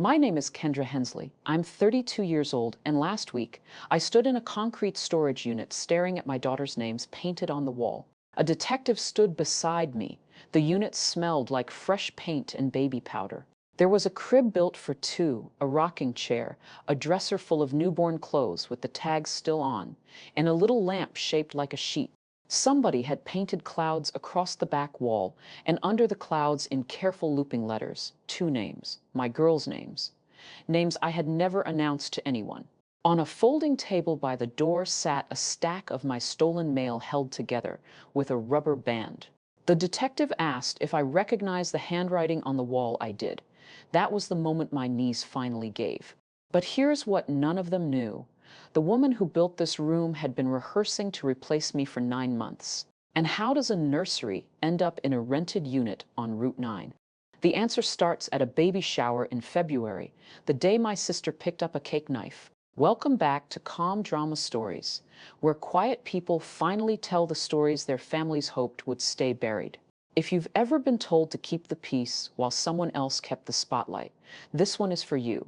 My name is Kendra Hensley. I'm 32 years old, and last week, I stood in a concrete storage unit staring at my daughter's names painted on the wall. A detective stood beside me. The unit smelled like fresh paint and baby powder. There was a crib built for two, a rocking chair, a dresser full of newborn clothes with the tags still on, and a little lamp shaped like a sheet. Somebody had painted clouds across the back wall, and under the clouds in careful looping letters, two names, my girls' names, names I had never announced to anyone. On a folding table by the door sat a stack of my stolen mail held together with a rubber band. The detective asked if I recognized the handwriting on the wall. I did. That was the moment my knees finally gave. But here's what none of them knew. The woman who built this room had been rehearsing to replace me for 9 months. And how does a nursery end up in a rented unit on Route 9? The answer starts at a baby shower in February, the day my sister picked up a cake knife. Welcome back to Calm Drama Stories, where quiet people finally tell the stories their families hoped would stay buried. If you've ever been told to keep the peace while someone else kept the spotlight, this one is for you.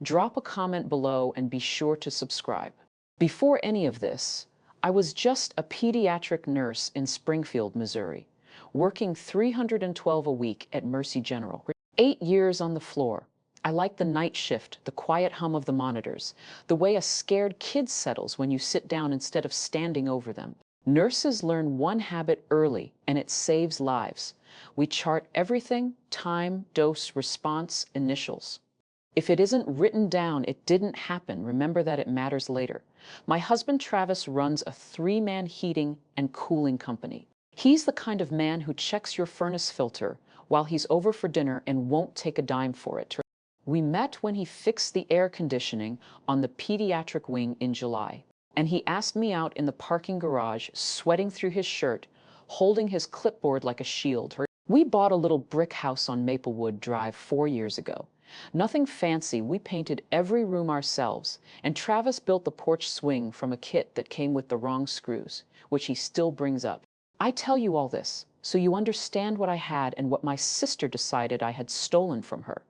Drop a comment below and be sure to subscribe. Before any of this, I was just a pediatric nurse in Springfield, Missouri, working 312 a week at Mercy General. 8 years on the floor. I like the night shift, the quiet hum of the monitors, the way a scared kid settles when you sit down instead of standing over them. Nurses learn one habit early, and it saves lives. We chart everything: time, dose, response, initials. If it isn't written down, it didn't happen. Remember that it matters later. My husband Travis runs a 3-man heating and cooling company. He's the kind of man who checks your furnace filter while he's over for dinner and won't take a dime for it. We met when he fixed the air conditioning on the pediatric wing in July, and he asked me out in the parking garage, sweating through his shirt, holding his clipboard like a shield. We bought a little brick house on Maplewood Drive 4 years ago. Nothing fancy. We painted every room ourselves, and Travis built the porch swing from a kit that came with the wrong screws, which he still brings up. I tell you all this so you understand what I had and what my sister decided I had stolen from her.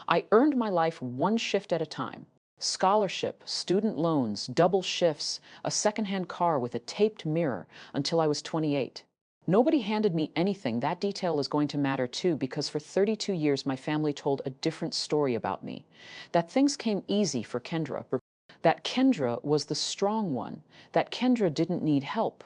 I earned my life one shift at a time. Scholarship, student loans, double shifts, a secondhand car with a taped mirror until I was 28. Nobody handed me anything. That detail is going to matter too, because for 32 years my family told a different story about me. That things came easy for Kendra. That Kendra was the strong one. That Kendra didn't need help.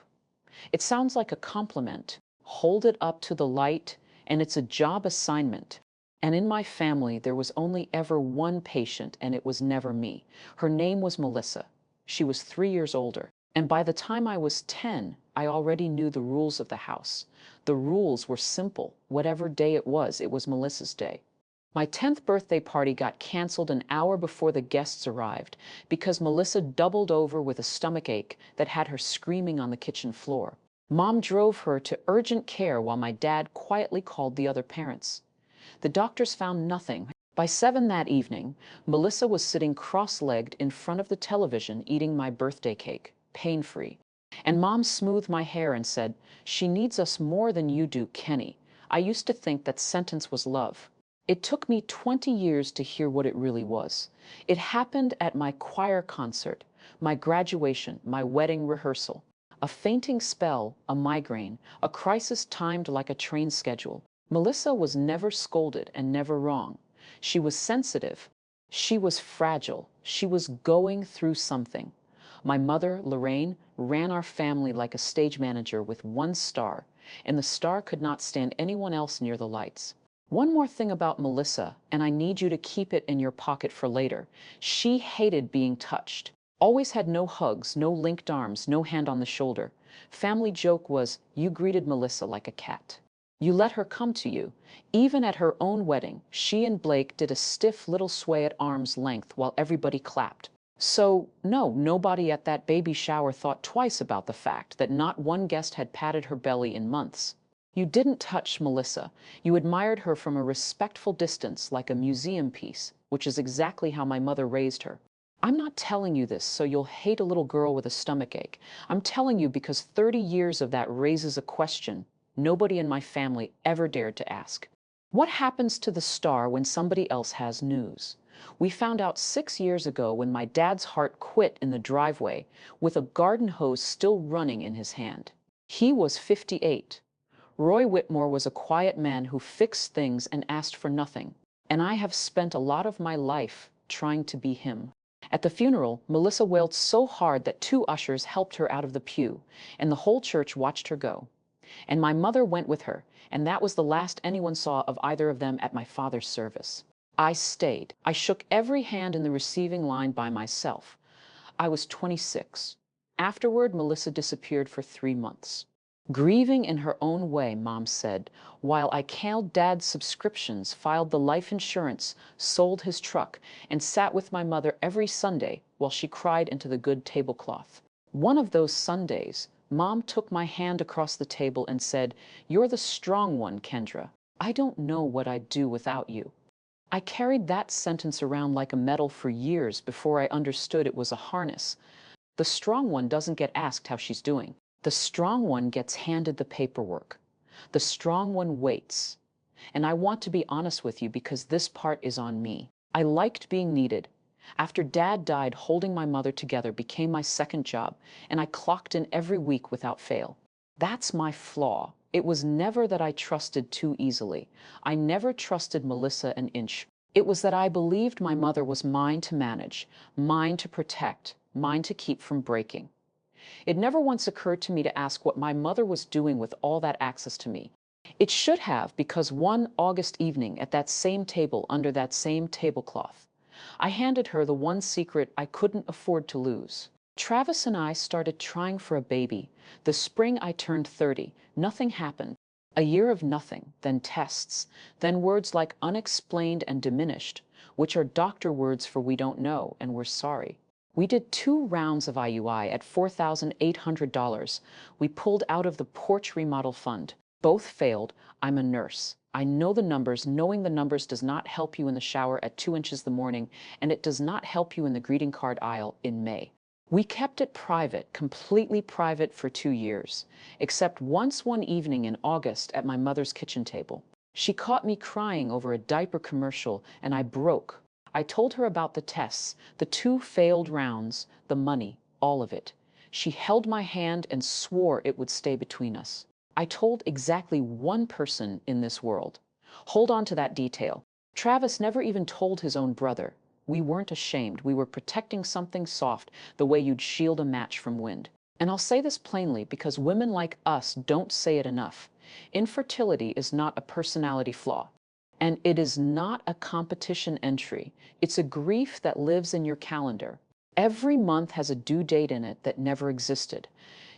It sounds like a compliment. Hold it up to the light, and it's a job assignment. And in my family, there was only ever one patient, and it was never me. Her name was Melissa. She was 3 years older. And by the time I was 10, I already knew the rules of the house. The rules were simple. Whatever day it was Melissa's day. My 10th birthday party got canceled an hour before the guests arrived because Melissa doubled over with a stomach ache that had her screaming on the kitchen floor. Mom drove her to urgent care while my dad quietly called the other parents. The doctors found nothing. By 7 that evening, Melissa was sitting cross-legged in front of the television eating my birthday cake, pain-free. And Mom smoothed my hair and said, "She needs us more than you do, Kenny." I used to think that sentence was love. It took me 20 years to hear what it really was. It happened at my choir concert, my graduation, my wedding rehearsal. A fainting spell, a migraine, a crisis timed like a train schedule. Melissa was never scolded and never wrong. She was sensitive. She was fragile. She was going through something. My mother, Lorraine, ran our family like a stage manager with one star, and the star could not stand anyone else near the lights. One more thing about Melissa, and I need you to keep it in your pocket for later. She hated being touched. Always had no hugs, no linked arms, no hand on the shoulder. Family joke was, you greeted Melissa like a cat. You let her come to you. Even at her own wedding, she and Blake did a stiff little sway at arm's length while everybody clapped. So, no, nobody at that baby shower thought twice about the fact that not one guest had patted her belly in months. You didn't touch Melissa. You admired her from a respectful distance, like a museum piece, which is exactly how my mother raised her. I'm not telling you this so you'll hate a little girl with a stomachache. I'm telling you because 30 years of that raises a question nobody in my family ever dared to ask. What happens to the star when somebody else has news? We found out 6 years ago when my dad's heart quit in the driveway with a garden hose still running in his hand. He was 58. Roy Whitmore was a quiet man who fixed things and asked for nothing. And I have spent a lot of my life trying to be him. At the funeral, Melissa wailed so hard that 2 ushers helped her out of the pew, and the whole church watched her go. And my mother went with her, and that was the last anyone saw of either of them at my father's service. I stayed. I shook every hand in the receiving line by myself. I was 26. Afterward, Melissa disappeared for 3 months. Grieving in her own way, Mom said, while I canceled Dad's subscriptions, filed the life insurance, sold his truck, and sat with my mother every Sunday while she cried into the good tablecloth. One of those Sundays, Mom took my hand across the table and said, "You're the strong one, Kendra. I don't know what I'd do without you." I carried that sentence around like a medal for years before I understood it was a harness. The strong one doesn't get asked how she's doing. The strong one gets handed the paperwork. The strong one waits. And I want to be honest with you because this part is on me. I liked being needed. After Dad died, holding my mother together became my second job, and I clocked in every week without fail. That's my flaw. It was never that I trusted too easily. I never trusted Melissa an inch. It was that I believed my mother was mine to manage, mine to protect, mine to keep from breaking. It never once occurred to me to ask what my mother was doing with all that access to me. It should have, because one August evening at that same table under that same tablecloth, I handed her the one secret I couldn't afford to lose. Travis and I started trying for a baby. The spring I turned 30, nothing happened. A year of nothing, then tests, then words like unexplained and diminished, which are doctor words for we don't know and we're sorry. We did 2 rounds of IUI at $4,800. We pulled out of the porch remodel fund. Both failed. I'm a nurse. I know the numbers. Knowing the numbers does not help you in the shower at 2 inches the morning, and it does not help you in the greeting card aisle in May. We kept it private, completely private for 2 years, except once one evening in August at my mother's kitchen table. She caught me crying over a diaper commercial, and I broke. I told her about the tests, the 2 failed rounds, the money, all of it. She held my hand and swore it would stay between us. I told exactly one person in this world. Hold on to that detail. Travis never even told his own brother. We weren't ashamed. We were protecting something soft, the way you'd shield a match from wind. And I'll say this plainly because women like us don't say it enough. Infertility is not a personality flaw. And it is not a competition entry. It's a grief that lives in your calendar. Every month has a due date in it that never existed.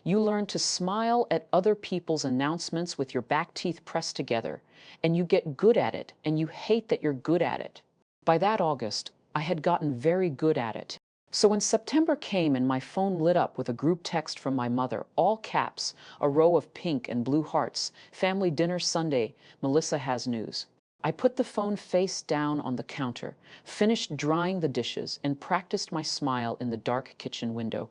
You learn to smile at other people's announcements with your back teeth pressed together, and you get good at it, and you hate that you're good at it. By that August, I had gotten very good at it. So when September came and my phone lit up with a group text from my mother, all caps, a row of pink and blue hearts, family dinner Sunday, Melissa has news. I put the phone face down on the counter, finished drying the dishes, and practiced my smile in the dark kitchen window.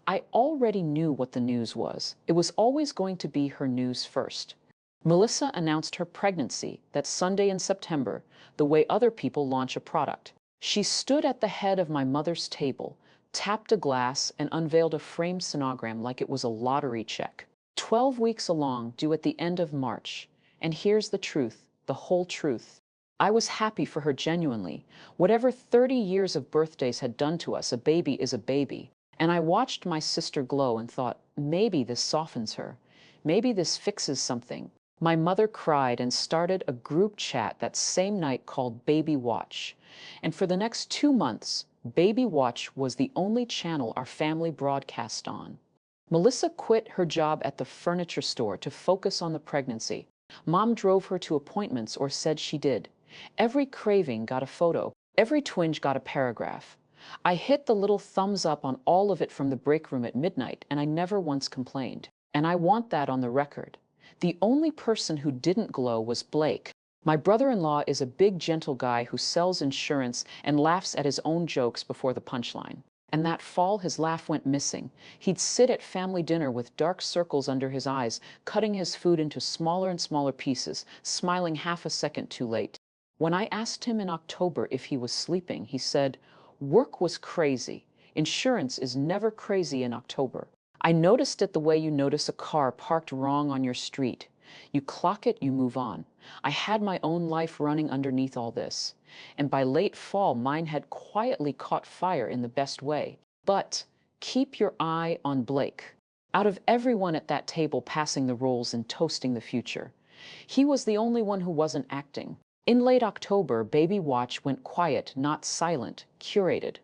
I already knew what the news was. It was always going to be her news first. Melissa announced her pregnancy that Sunday in September, the way other people launch a product. She stood at the head of my mother's table, tapped a glass, and unveiled a framed sonogram like it was a lottery check. 12 weeks along, due at the end of March. And here's the truth. The whole truth. I was happy for her genuinely. Whatever 30 years of birthdays had done to us, a baby is a baby. And I watched my sister glow and thought, maybe this softens her. Maybe this fixes something. My mother cried and started a group chat that same night called Baby Watch. And for the next 2 months, Baby Watch was the only channel our family broadcast on. Melissa quit her job at the furniture store to focus on the pregnancy. Mom drove her to appointments or said she did. Every craving got a photo. Every twinge got a paragraph. I hit the little thumbs up on all of it from the break room at midnight, and I never once complained. And I want that on the record. The only person who didn't glow was Blake. My brother-in-law is a big, gentle guy who sells insurance and laughs at his own jokes before the punchline. And that fall, his laugh went missing. He'd sit at family dinner with dark circles under his eyes, cutting his food into smaller and smaller pieces, smiling half a second too late. When I asked him in October if he was sleeping, he said, "Work was crazy. Insurance is never crazy in October. I noticed it the way you notice a car parked wrong on your street. You clock it, you move on. I had my own life running underneath all this. And by late fall, mine had quietly caught fire in the best way. But keep your eye on Blake. Out of everyone at that table passing the rolls and toasting the future, he was the only one who wasn't acting. In late October, Baby Watch went quiet, not silent, curated.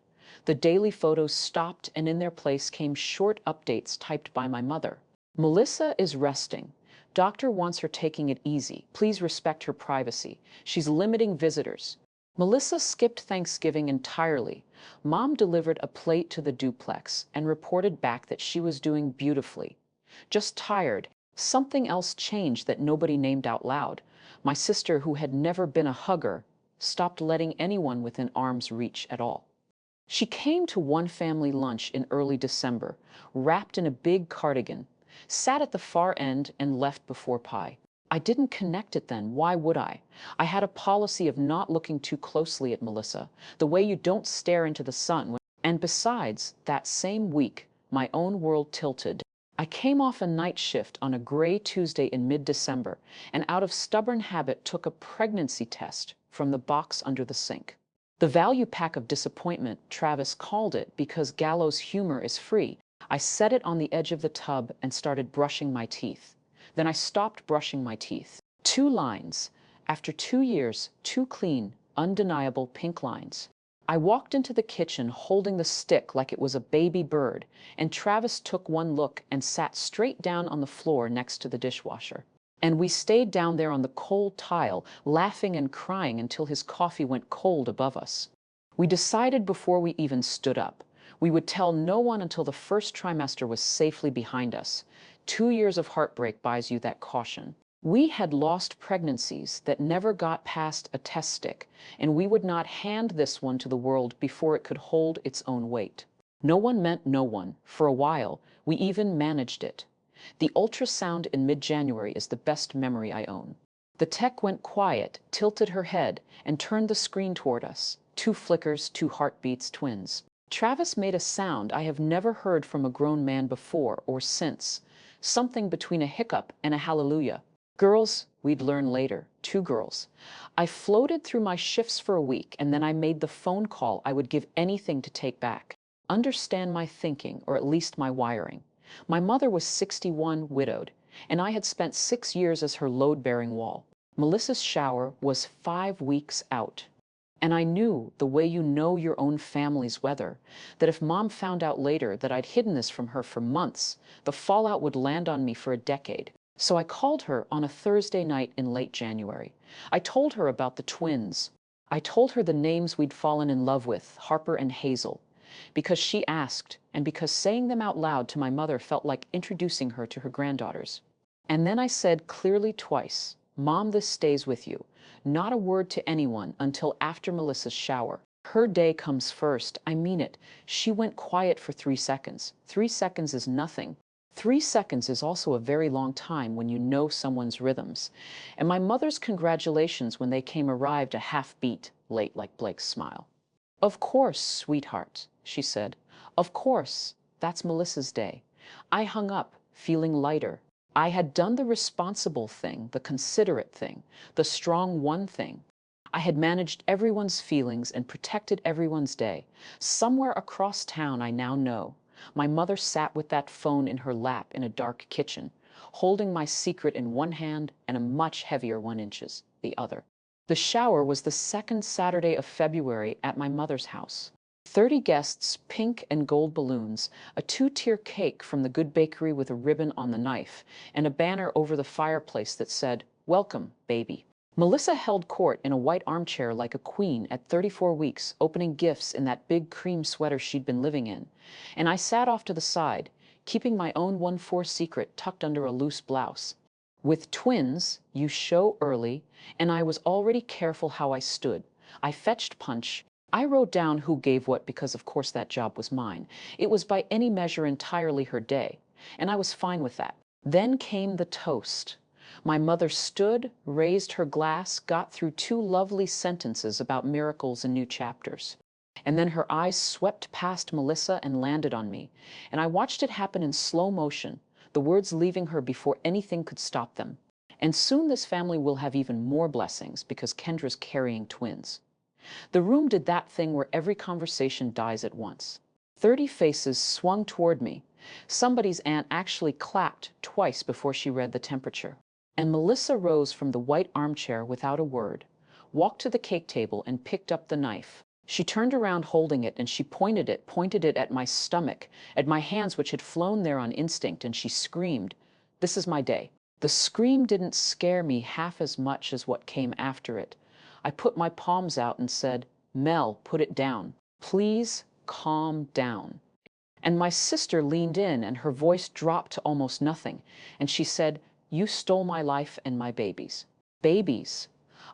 The daily photos stopped, and in their place came short updates typed by my mother. Melissa is resting. Doctor wants her taking it easy. Please respect her privacy. She's limiting visitors. Melissa skipped Thanksgiving entirely. Mom delivered a plate to the duplex and reported back that she was doing beautifully. Just tired. Something else changed that nobody named out loud. My sister, who had never been a hugger, stopped letting anyone within arm's reach at all. She came to one family lunch in early December, wrapped in a big cardigan, sat at the far end, and left before pie. I didn't connect it then. Why would I? I had a policy of not looking too closely at Melissa, the way you don't stare into the sun. And besides, that same week, my own world tilted. I came off a night shift on a gray Tuesday in mid-December, and out of stubborn habit took a pregnancy test from the box under the sink. The value pack of disappointment, Travis called it, because gallows humor is free. I set it on the edge of the tub and started brushing my teeth. Then I stopped brushing my teeth. 2 lines. After 2 years, 2 clean, undeniable pink lines. I walked into the kitchen holding the stick like it was a baby bird, and Travis took one look and sat straight down on the floor next to the dishwasher. And we stayed down there on the cold tile, laughing and crying until his coffee went cold above us. We decided before we even stood up. We would tell no one until the first trimester was safely behind us. 2 years of heartbreak buys you that caution. We had lost pregnancies that never got past a test stick, and we would not hand this one to the world before it could hold its own weight. No one meant no one. For a while, we even managed it. The ultrasound in mid-January is the best memory I own. The tech went quiet, tilted her head, and turned the screen toward us. 2 flickers, 2 heartbeats, twins. Travis made a sound I have never heard from a grown man before or since. Something between a hiccup and a hallelujah. Girls, we'd learn later. 2 girls. I floated through my shifts for a week, and then I made the phone call I would give anything to take back. Understand my thinking, or at least my wiring. My mother was 61, widowed, and I had spent 6 years as her load-bearing wall. Melissa's shower was 5 weeks out. And I knew, the way you know your own family's weather, that if Mom found out later that I'd hidden this from her for months, the fallout would land on me for a decade. So I called her on a Thursday night in late January. I told her about the twins. I told her the names we'd fallen in love with, Harper and Hazel, because she asked, and because saying them out loud to my mother felt like introducing her to her granddaughters. And then I said clearly twice, "Mom, this stays with you. Not a word to anyone until after Melissa's shower. Her day comes first. I mean it." She went quiet for 3 seconds. 3 seconds is nothing. 3 seconds is also a very long time when you know someone's rhythms. And my mother's congratulations when they came arrived a half-beat late, like Blake's smile. "Of course, sweetheart," she said. "Of course. That's Melissa's day." I hung up, feeling lighter. I had done the responsible thing, the considerate thing, the strong one thing. I had managed everyone's feelings and protected everyone's day. Somewhere across town, I now know, my mother sat with that phone in her lap in a dark kitchen, holding my secret in one hand and a much heavier 1 inches the other. The shower was the 2nd Saturday of February at my mother's house. 30 guests, pink and gold balloons, a 2-tier cake from the good bakery with a ribbon on the knife, and a banner over the fireplace that said, "Welcome, baby." Melissa held court in a white armchair like a queen at 34 weeks, opening gifts in that big cream sweater she'd been living in. And I sat off to the side, keeping my own 1/4 secret tucked under a loose blouse. With twins, you show early, and I was already careful how I stood. I fetched punch. I wrote down who gave what because, of course, that job was mine. It was by any measure entirely her day, and I was fine with that. Then came the toast. My mother stood, raised her glass, got through two lovely sentences about miracles and new chapters. And then her eyes swept past Melissa and landed on me, and I watched it happen in slow motion, the words leaving her before anything could stop them. And soon this family will have even more blessings because Kendra's carrying twins. The room did that thing where every conversation dies at once. 30 faces swung toward me. Somebody's aunt actually clapped twice before she read the temperature. And Melissa rose from the white armchair without a word, walked to the cake table and picked up the knife. She turned around holding it, and she pointed it at my stomach, at my hands which had flown there on instinct, and she screamed, "This is my day." The scream didn't scare me half as much as what came after it. I put my palms out and said, "Mel, put it down. Please calm down." And my sister leaned in, and her voice dropped to almost nothing, and she said, "You stole my life and my babies." Babies.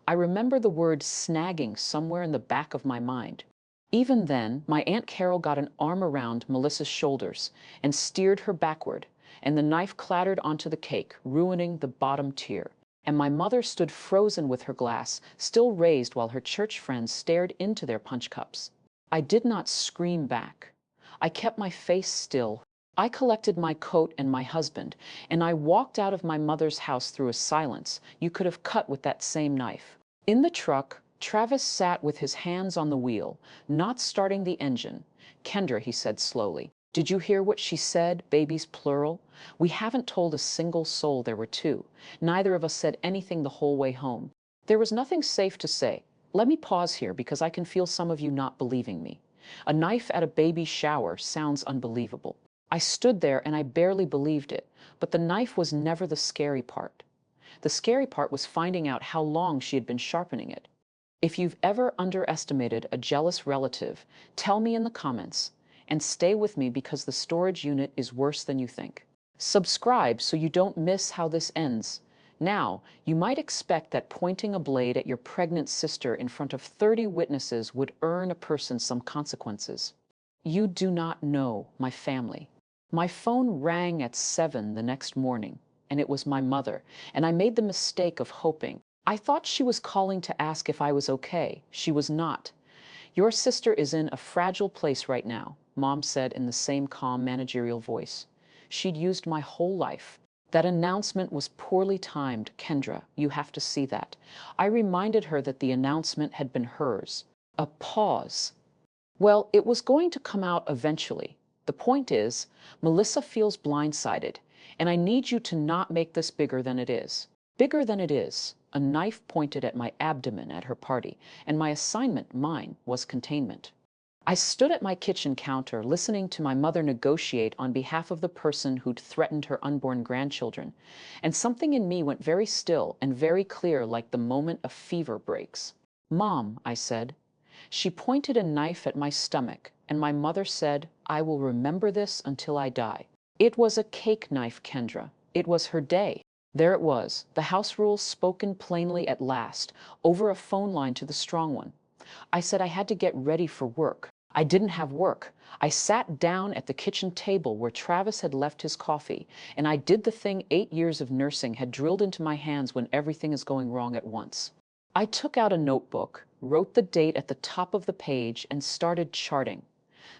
I remember the word snagging somewhere in the back of my mind. Even then, my Aunt Carol got an arm around Melissa's shoulders and steered her backward, and the knife clattered onto the cake, ruining the bottom tier. And my mother stood frozen with her glass, still raised, while her church friends stared into their punch cups. I did not scream back. I kept my face still. I collected my coat and my husband, and I walked out of my mother's house through a silence you could have cut with that same knife. In the truck, Travis sat with his hands on the wheel, not starting the engine. "Kendra," he said slowly, "did you hear what she said, babies plural? We haven't told a single soul there were two. Neither of us said anything the whole way home. There was nothing safe to say. Let me pause here because I can feel some of you not believing me. A knife at a baby shower sounds unbelievable. I stood there and I barely believed it, but the knife was never the scary part. The scary part was finding out how long she had been sharpening it. If you've ever underestimated a jealous relative, tell me in the comments, and stay with me because the storage unit is worse than you think. Subscribe so you don't miss how this ends. Now, you might expect that pointing a blade at your pregnant sister in front of 30 witnesses would earn a person some consequences. You do not know my family. My phone rang at 7 the next morning, and it was my mother, and I made the mistake of hoping. I thought she was calling to ask if I was okay. She was not. "Your sister is in a fragile place right now," Mom said in the same calm managerial voice. She'd used my whole life. That announcement was poorly timed, Kendra. You have to see that. I reminded her that the announcement had been hers. A pause. Well, it was going to come out eventually. The point is, Melissa feels blindsided, and I need you to not make this bigger than it is. Bigger than it is. A knife pointed at my abdomen at her party, and my assignment, mine, was containment. I stood at my kitchen counter, listening to my mother negotiate on behalf of the person who'd threatened her unborn grandchildren, and something in me went very still and very clear, like the moment a fever breaks. "Mom," I said. She pointed a knife at my stomach, and my mother said, "I will remember this until I die." It was a cake knife, Kendra. It was her day. There it was, the house rules spoken plainly at last, over a phone line to the strong one. I said I had to get ready for work. I didn't have work. I sat down at the kitchen table where Travis had left his coffee, and I did the thing 8 years of nursing had drilled into my hands when everything is going wrong at once. I took out a notebook, wrote the date at the top of the page, and started charting.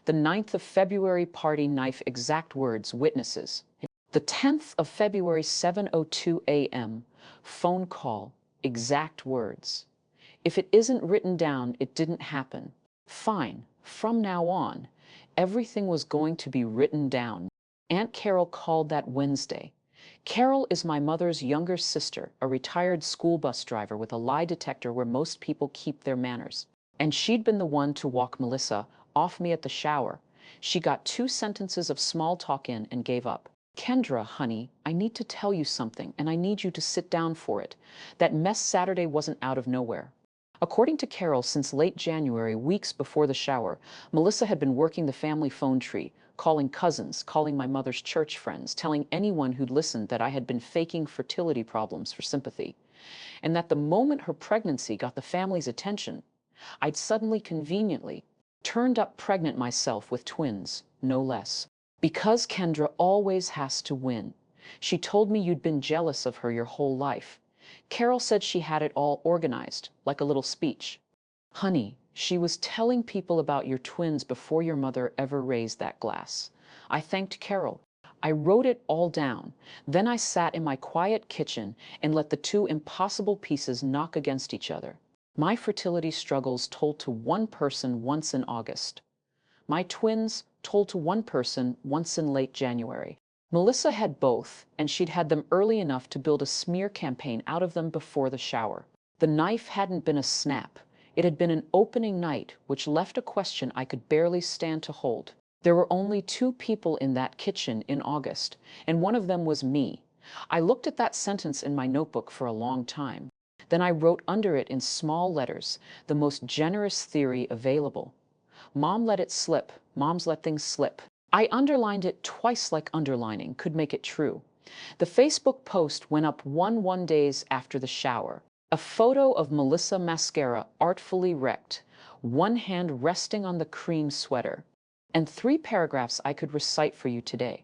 The 9th of February, party knife, exact words, witnesses. The 10th of February, 7:02 a.m., phone call, exact words. If it isn't written down, it didn't happen. Fine, from now on, everything was going to be written down. Aunt Carol called that Wednesday. Carol is my mother's younger sister, a retired school bus driver with a lie detector where most people keep their manners. And she'd been the one to walk Melissa off me at the shower. She got 2 sentences of small talk in and gave up. "Kendra, honey, I need to tell you something, and I need you to sit down for it. That mess Saturday wasn't out of nowhere." According to Carol, since late January, weeks before the shower, Melissa had been working the family phone tree, calling cousins, calling my mother's church friends, telling anyone who'd listened that I had been faking fertility problems for sympathy, and that the moment her pregnancy got the family's attention, I'd suddenly conveniently turned up pregnant myself with twins, no less. Because Kendra always has to win. She told me you'd been jealous of her your whole life. Carol said she had it all organized, like a little speech. Honey, she was telling people about your twins before your mother ever raised that glass. I thanked Carol. I wrote it all down. Then I sat in my quiet kitchen and let the two impossible pieces knock against each other. My fertility struggles told to one person once in August. My twins told to one person once in late January. Melissa had both, and she'd had them early enough to build a smear campaign out of them before the shower. The knife hadn't been a snap. It had been an opening night, which left a question I could barely stand to hold. There were only two people in that kitchen in August, and one of them was me. I looked at that sentence in my notebook for a long time. Then I wrote under it in small letters, the most generous theory available. Mom let it slip. Moms let things slip. I underlined it twice, like underlining could make it true. The Facebook post went up one days after the shower. A photo of Melissa mascara artfully wrecked, one hand resting on the cream sweater, and 3 paragraphs I could recite for you today.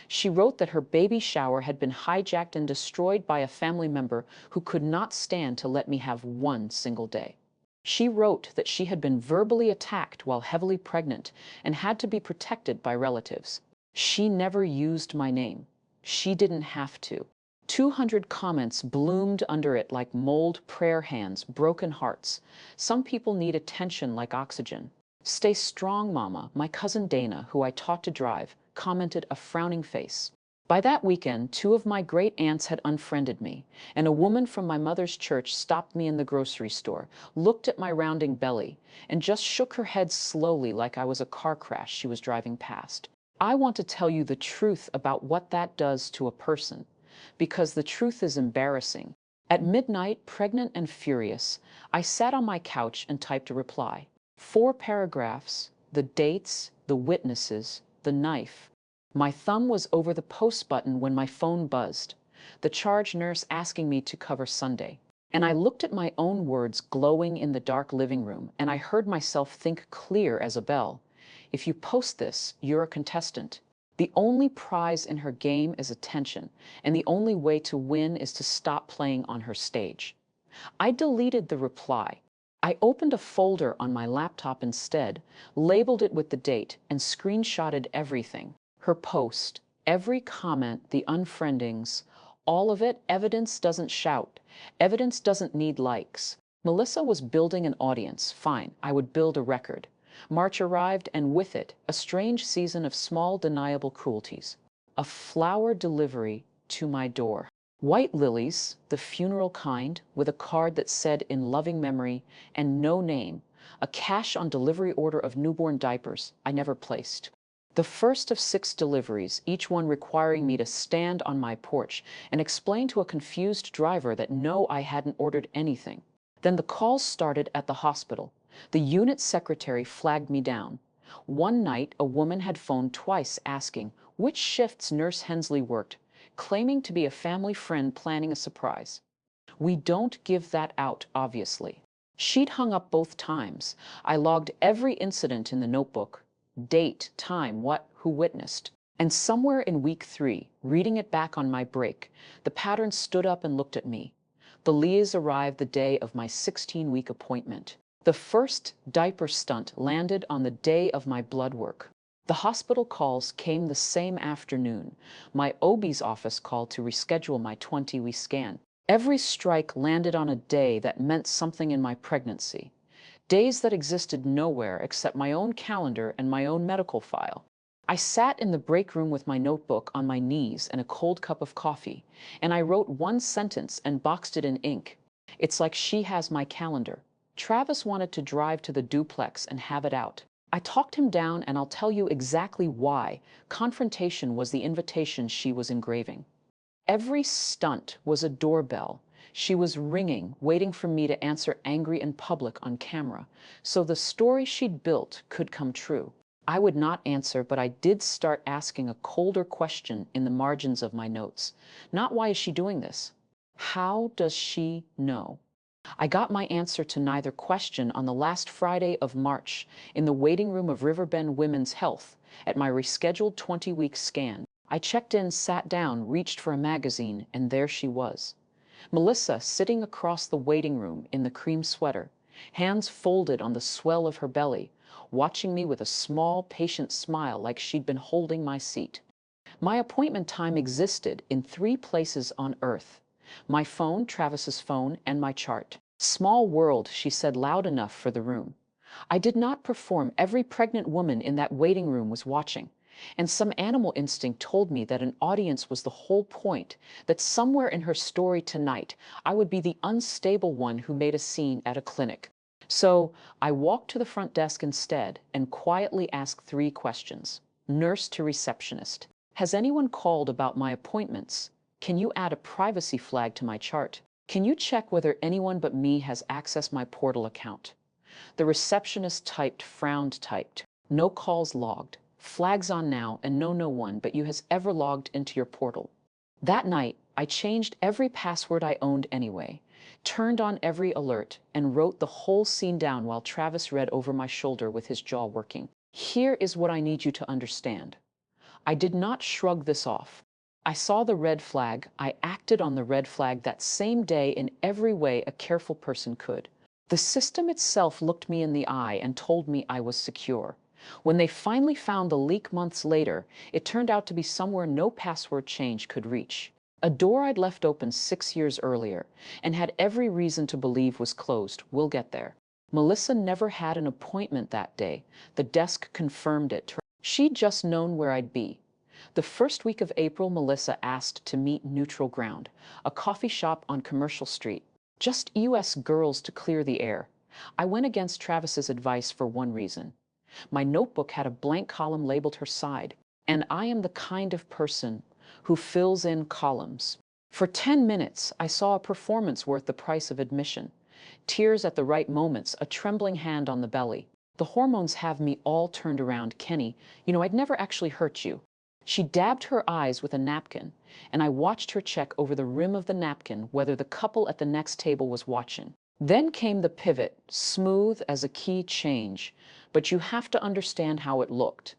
She wrote that her baby shower had been hijacked and destroyed by a family member who could not stand to let me have one single day. She wrote that she had been verbally attacked while heavily pregnant and had to be protected by relatives. She never used my name. She didn't have to. 200 comments bloomed under it like mold prayer hands, broken hearts. Some people need attention like oxygen. Stay strong, Mama. My cousin Dana, who I taught to drive, commented a frowning face. By that weekend, 2 of my great aunts had unfriended me, and a woman from my mother's church stopped me in the grocery store, looked at my rounding belly, and just shook her head slowly like I was a car crash she was driving past. I want to tell you the truth about what that does to a person, because the truth is embarrassing. At midnight, pregnant and furious, I sat on my couch and typed a reply. 4 paragraphs, the dates, the witnesses, the knife. My thumb was over the post button when my phone buzzed, the charge nurse asking me to cover Sunday. And I looked at my own words glowing in the dark living room, and I heard myself think clear as a bell. If you post this, you're a contestant. The only prize in her game is attention, and the only way to win is to stop playing on her stage. I deleted the reply. I opened a folder on my laptop instead, labeled it with the date, and screenshotted everything. Her post, every comment, the unfriendings, all of it. Evidence doesn't shout. Evidence doesn't need likes. Melissa was building an audience. Fine, I would build a record. March arrived, and with it, a strange season of small, deniable cruelties. A flower delivery to my door. White lilies, the funeral kind, with a card that said "in loving memory" and no name. A cash on delivery order of newborn diapers I never placed. The first of 6 deliveries, each one requiring me to stand on my porch and explain to a confused driver that no, I hadn't ordered anything. Then the calls started at the hospital. The unit secretary flagged me down. One night, a woman had phoned twice asking which shifts Nurse Hensley worked, claiming to be a family friend planning a surprise. We don't give that out, obviously. She'd hung up both times. I logged every incident in the notebook. Date, time, what, who witnessed. And somewhere in week 3, reading it back on my break, the pattern stood up and looked at me. The Leahs arrived the day of my 16-week appointment. The first diaper stunt landed on the day of my blood work. The hospital calls came the same afternoon. My OB's office called to reschedule my 20-week scan. Every strike landed on a day that meant something in my pregnancy. Days that existed nowhere except my own calendar and my own medical file. I sat in the break room with my notebook on my knees and a cold cup of coffee, and I wrote one sentence and boxed it in ink. It's like she has my calendar. Travis wanted to drive to the duplex and have it out. I talked him down, and I'll tell you exactly why. Confrontation was the invitation she was engraving. Every stunt was a doorbell. She was ringing, waiting for me to answer angry in public on camera, so the story she'd built could come true. I would not answer, but I did start asking a colder question in the margins of my notes. Not why is she doing this? How does she know? I got my answer to neither question on the last Friday of March in the waiting room of Riverbend Women's Health at my rescheduled 20-week scan. I checked in, sat down, reached for a magazine, and there she was. Melissa sitting across the waiting room in the cream sweater, hands folded on the swell of her belly, watching me with a small, patient smile like she'd been holding my seat. My appointment time existed in 3 places on Earth: my phone, Travis's phone, and my chart. Small world, she said loud enough for the room. I did not perform. Every pregnant woman in that waiting room was watching. And some animal instinct told me that an audience was the whole point, that somewhere in her story tonight, I would be the unstable one who made a scene at a clinic. So I walked to the front desk instead and quietly asked 3 questions. Nurse to receptionist: has anyone called about my appointments? Can you add a privacy flag to my chart? Can you check whether anyone but me has accessed my portal account? The receptionist typed, frowned, typed. No calls logged. Flags on now, and no one but you has ever logged into your portal. That night, I changed every password I owned anyway, turned on every alert, and wrote the whole scene down while Travis read over my shoulder with his jaw working. Here is what I need you to understand. I did not shrug this off. I saw the red flag. I acted on the red flag that same day in every way a careful person could. The system itself looked me in the eye and told me I was secure. When they finally found the leak months later, it turned out to be somewhere no password change could reach. A door I'd left open 6 years earlier and had every reason to believe was closed. We'll get there. Melissa never had an appointment that day. The desk confirmed it. She'd just known where I'd be. The first week of April, Melissa asked to meet neutral ground, a coffee shop on Commercial Street. Just US girls to clear the air. I went against Travis's advice for one reason. My notebook had a blank column labeled her side, and I am the kind of person who fills in columns. For 10 minutes, I saw a performance worth the price of admission. Tears at the right moments, a trembling hand on the belly. The hormones have me all turned around. Kenny, I'd never actually hurt you. She dabbed her eyes with a napkin, and I watched her check over the rim of the napkin whether the couple at the next table was watching. Then came the pivot, smooth as a key change, but you have to understand how it looked.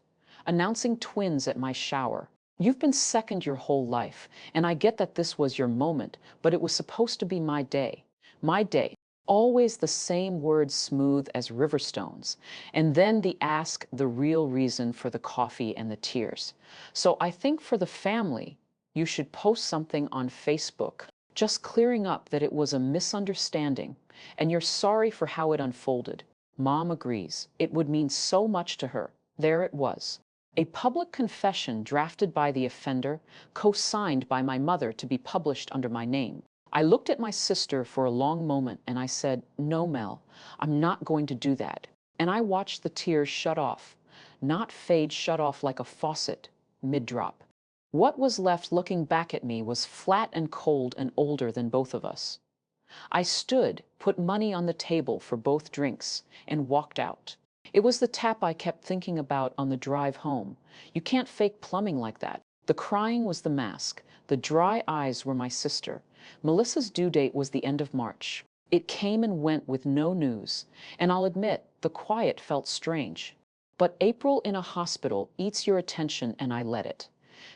Announcing twins at my shower. You've been second your whole life, and I get that this was your moment, but it was supposed to be my day. My day. Always the same words, smooth as river stones. And then the ask, the real reason for the coffee and the tears. So I think for the family, you should post something on Facebook, just clearing up that it was a misunderstanding, and you're sorry for how it unfolded. Mom agrees. It would mean so much to her. There it was. A public confession drafted by the offender, co-signed by my mother to be published under my name. I looked at my sister for a long moment and I said, "No, Mel, I'm not going to do that." And I watched the tears shut off. Not fade, shut off like a faucet, mid-drop. What was left looking back at me was flat and cold and older than both of us. I stood, put money on the table for both drinks, and walked out. It was the tap I kept thinking about on the drive home. You can't fake plumbing like that. The crying was the mask. The dry eyes were my sister. Melissa's due date was the end of March. It came and went with no news, and I'll admit, the quiet felt strange. But April in a hospital eats your attention, and I let it.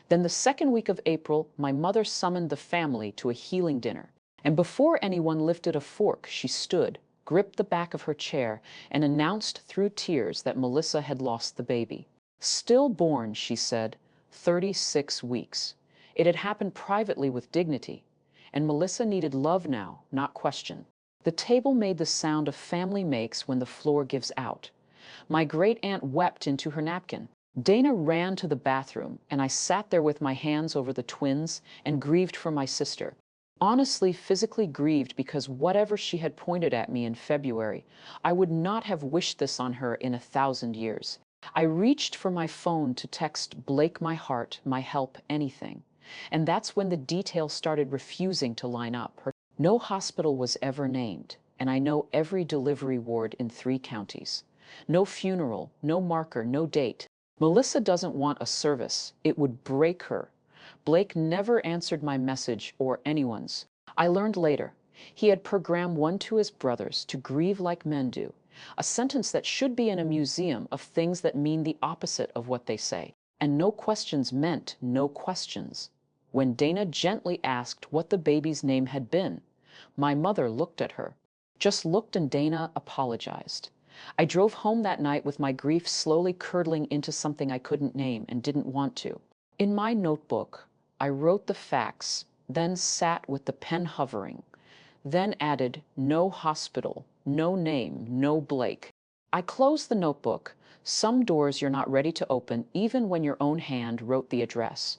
Then the second week of April, my mother summoned the family to a healing dinner. And before anyone lifted a fork, she stood, gripped the back of her chair, and announced through tears that Melissa had lost the baby. Stillborn, she said, 36 weeks. It had happened privately with dignity, and Melissa needed love now, not question. The table made the sound a family makes when the floor gives out. My great-aunt wept into her napkin. Dana ran to the bathroom, and I sat there with my hands over the twins and grieved for my sister. Honestly, physically grieved, because whatever she had pointed at me in February, I would not have wished this on her in 1,000 years. I reached for my phone to text Blake my heart, my help, anything. And that's when the details started refusing to line up. No hospital was ever named, and I know every delivery ward in 3 counties. No funeral, no marker, no date. Melissa doesn't want a service. It would break her. Blake never answered my message or anyone's. I learned later. He had programmed one to his brothers to grieve like men do, a sentence that should be in a museum of things that mean the opposite of what they say. And no questions meant no questions. When Dana gently asked what the baby's name had been, my mother looked at her, just looked, and Dana apologized. I drove home that night with my grief slowly curdling into something I couldn't name and didn't want to. In my notebook, I wrote the facts, then sat with the pen hovering, then added no hospital, no name, no Blake. I closed the notebook. Some doors you're not ready to open, even when your own hand wrote the address.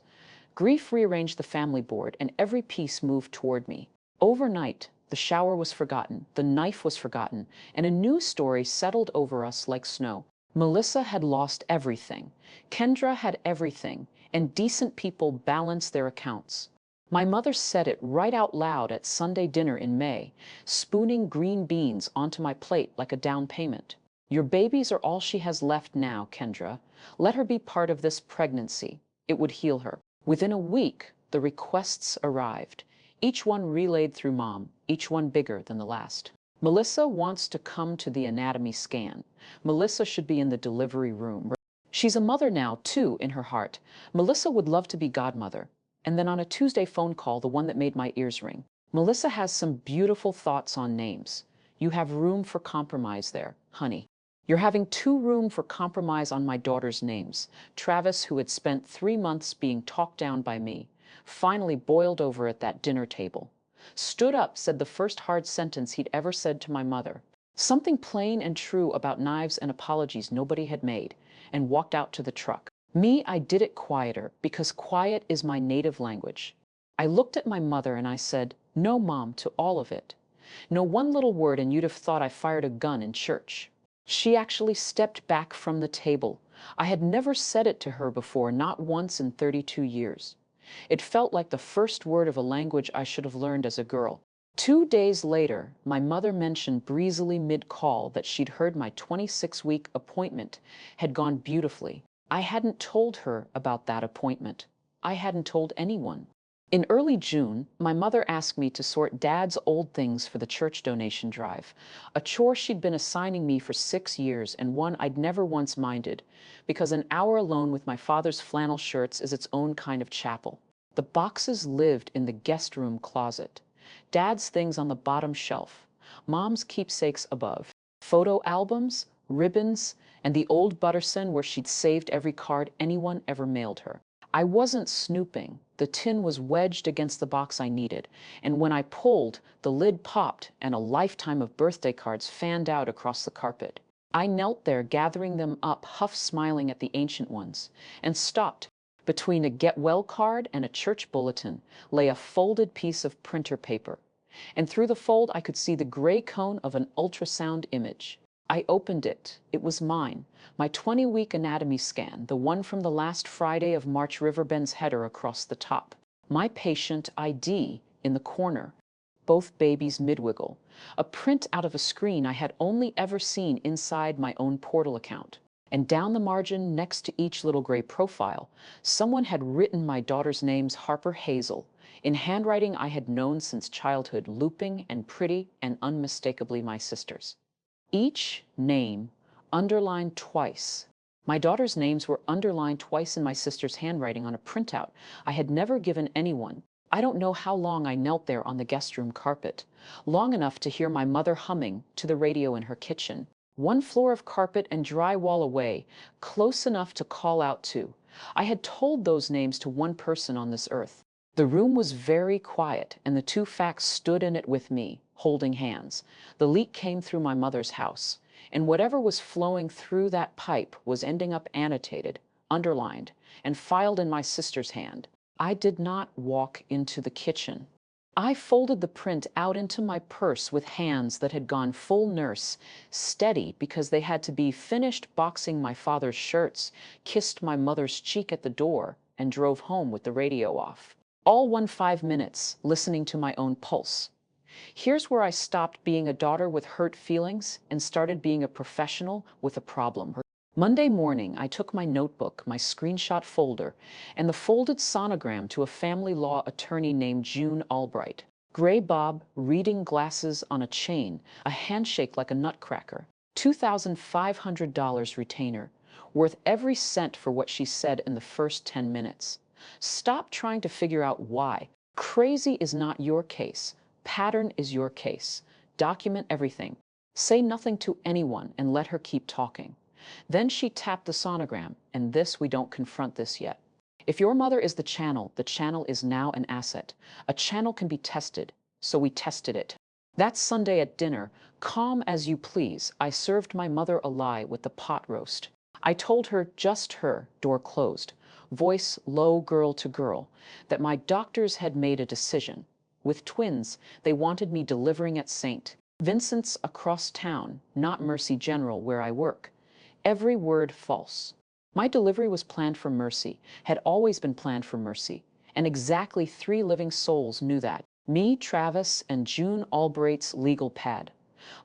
Grief rearranged the family board, and every piece moved toward me. Overnight, the shower was forgotten, the knife was forgotten, and a new story settled over us like snow. Melissa had lost everything. Kendra had everything, and decent people balanced their accounts. My mother said it right out loud at Sunday dinner in May, spooning green beans onto my plate like a down payment. Your babies are all she has left now, Kendra. Let her be part of this pregnancy. It would heal her. Within a week, the requests arrived, each one relayed through Mom, each one bigger than the last. Melissa wants to come to the anatomy scan. Melissa should be in the delivery room. She's a mother now, too, in her heart. Melissa would love to be godmother. And then on a Tuesday phone call, the one that made my ears ring, Melissa has some beautiful thoughts on names. You have room for compromise there, honey. You're having too room for compromise on my daughter's names. Travis, who had spent 3 months being talked down by me, finally boiled over at that dinner table. Stood up, said the first hard sentence he'd ever said to my mother. Something plain and true about knives and apologies nobody had made, and walked out to the truck. Me, I did it quieter, because quiet is my native language. I looked at my mother and I said, "No, Mom," to all of it. No one little word and you'd have thought I fired a gun in church. She actually stepped back from the table. I had never said it to her before, not once in 32 years. It felt like the first word of a language I should have learned as a girl. 2 days later, my mother mentioned breezily mid-call that she'd heard my 26-week appointment had gone beautifully. I hadn't told her about that appointment. I hadn't told anyone. In early June, my mother asked me to sort Dad's old things for the church donation drive, a chore she'd been assigning me for 6 years and one I'd never once minded, because an hour alone with my father's flannel shirts is its own kind of chapel. The boxes lived in the guest room closet. Dad's things on the bottom shelf, Mom's keepsakes above, photo albums, ribbons, and the old Butterson where she'd saved every card anyone ever mailed her. I wasn't snooping. The tin was wedged against the box I needed, and when I pulled, the lid popped and a lifetime of birthday cards fanned out across the carpet. I knelt there, gathering them up, half smiling at the ancient ones, and stopped. Between a get well card and a church bulletin lay a folded piece of printer paper, and through the fold I could see the gray cone of an ultrasound image. I opened it. It was mine, my 20-week anatomy scan, the one from the last Friday of March Riverbend's header across the top. My patient ID in the corner, both babies mid-wiggle, a print out of a screen I had only ever seen inside my own portal account. And down the margin, next to each little gray profile, someone had written my daughter's names, Harper Hazel, in handwriting I had known since childhood, looping and pretty and unmistakably my sister's. Each name underlined twice. My daughter's names were underlined twice in my sister's handwriting on a printout I had never given anyone. I don't know how long I knelt there on the guest room carpet, long enough to hear my mother humming to the radio in her kitchen. 1 floor of carpet and drywall away, close enough to call out to. I had told those names to one person on this earth. The room was very quiet, and the 2 facts stood in it with me, holding hands. The leak came through my mother's house, and whatever was flowing through that pipe was ending up annotated, underlined, and filed in my sister's hand. I did not walk into the kitchen. I folded the print out into my purse with hands that had gone full nurse, steady because they had to be, finished boxing my father's shirts, kissed my mother's cheek at the door, and drove home with the radio off. All 5 minutes, listening to my own pulse. Here's where I stopped being a daughter with hurt feelings and started being a professional with a problem. Monday morning, I took my notebook, my screenshot folder, and the folded sonogram to a family law attorney named June Albright. Gray bob, reading glasses on a chain, a handshake like a nutcracker, $2,500 retainer, worth every cent for what she said in the first 10 minutes. Stop trying to figure out why. Crazy is not your case. Pattern is your case. Document everything. Say nothing to anyone and let her keep talking. Then she tapped the sonogram, and this we don't confront this yet. If your mother is the channel is now an asset. A channel can be tested, so we tested it. That Sunday at dinner, calm as you please, I served my mother a lie with the pot roast. I told her, just her, door closed, voice low girl to girl, that my doctors had made a decision. With twins, they wanted me delivering at St. Vincent's across town, not Mercy General where I work. Every word false. My delivery was planned for Mercy, had always been planned for Mercy, and exactly 3 living souls knew that. Me, Travis, and June Albright's legal pad.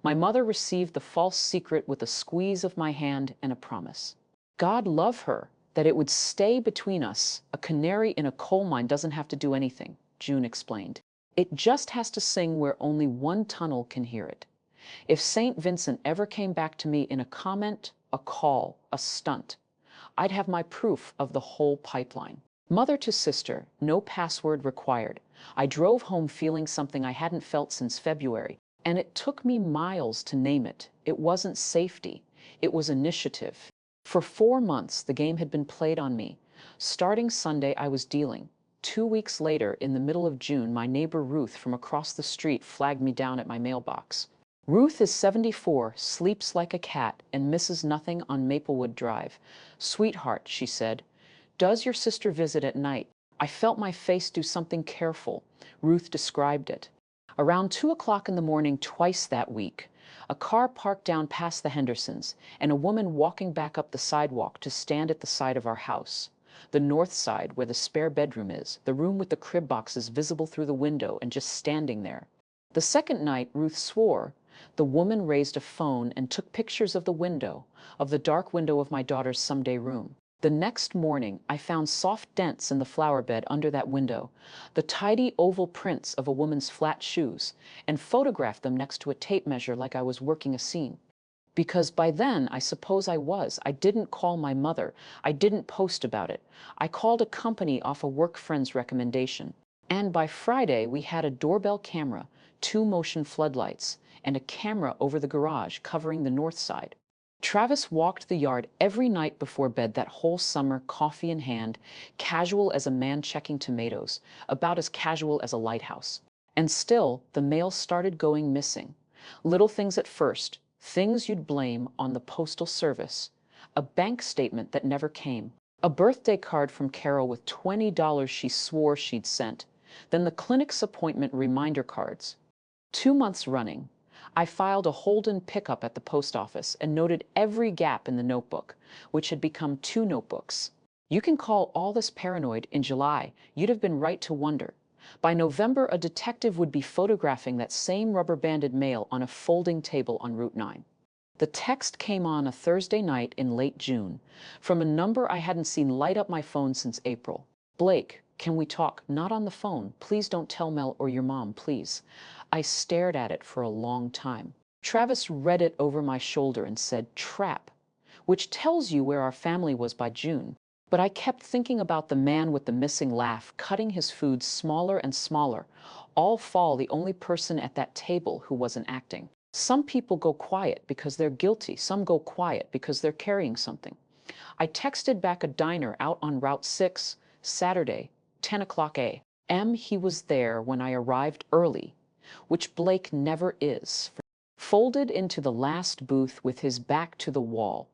My mother received the false secret with a squeeze of my hand and a promise. God love her, that it would stay between us. A canary in a coal mine doesn't have to do anything, June explained. It just has to sing where only one tunnel can hear it. If St. Vincent ever came back to me in a comment, a call, a stunt, I'd have my proof of the whole pipeline. Mother to sister, no password required. I drove home feeling something I hadn't felt since February, and it took me miles to name it. It wasn't safety, it was initiative. For 4 months, the game had been played on me. Starting Sunday, I was dealing. 2 weeks later, in the middle of June, my neighbor Ruth from across the street flagged me down at my mailbox. Ruth is 74, sleeps like a cat, and misses nothing on Maplewood Drive. Sweetheart, she said, does your sister visit at night? I felt my face do something careful. Ruth described it. Around 2 o'clock in the morning twice that week, a car parked down past the Hendersons, and a woman walking back up the sidewalk to stand at the side of our house. The north side, where the spare bedroom is, the room with the crib boxes visible through the window and just standing there. The second night, Ruth swore, the woman raised a phone and took pictures of the window, of the dark window of my daughter's someday room. The next morning, I found soft dents in the flower bed under that window, the tidy oval prints of a woman's flat shoes, and photographed them next to a tape measure like I was working a scene. Because by then, I suppose I didn't call my mother. I didn't post about it. I called a company off a work friend's recommendation. And by Friday, we had a doorbell camera, 2 motion floodlights, and a camera over the garage covering the north side. Travis walked the yard every night before bed that whole summer, coffee in hand, casual as a man checking tomatoes, about as casual as a lighthouse. And still, the mail started going missing. Little things at first, things you'd blame on the postal service. A bank statement that never came. A birthday card from Carol with $20 she swore she'd sent. Then the clinic's appointment reminder cards. 2 months running, I filed a Holden pickup at the post office and noted every gap in the notebook, which had become 2 notebooks. You can call all this paranoid. In July, you'd have been right to wonder. By November, a detective would be photographing that same rubber-banded mail on a folding table on Route 9. The text came on a Thursday night in late June, from a number I hadn't seen light up my phone since April. Blake, can we talk? Not on the phone. Please don't tell Mel or your mom, please. I stared at it for a long time. Travis read it over my shoulder and said, trap, which tells you where our family was by June. But I kept thinking about the man with the missing laugh, cutting his food smaller and smaller, all fall the only person at that table who wasn't acting. Some people go quiet because they're guilty. Some go quiet because they're carrying something. I texted back a diner out on Route 6, Saturday, 10 o'clock a.m. He was there when I arrived early, which Blake never is. Folded into the last booth with his back to the wall,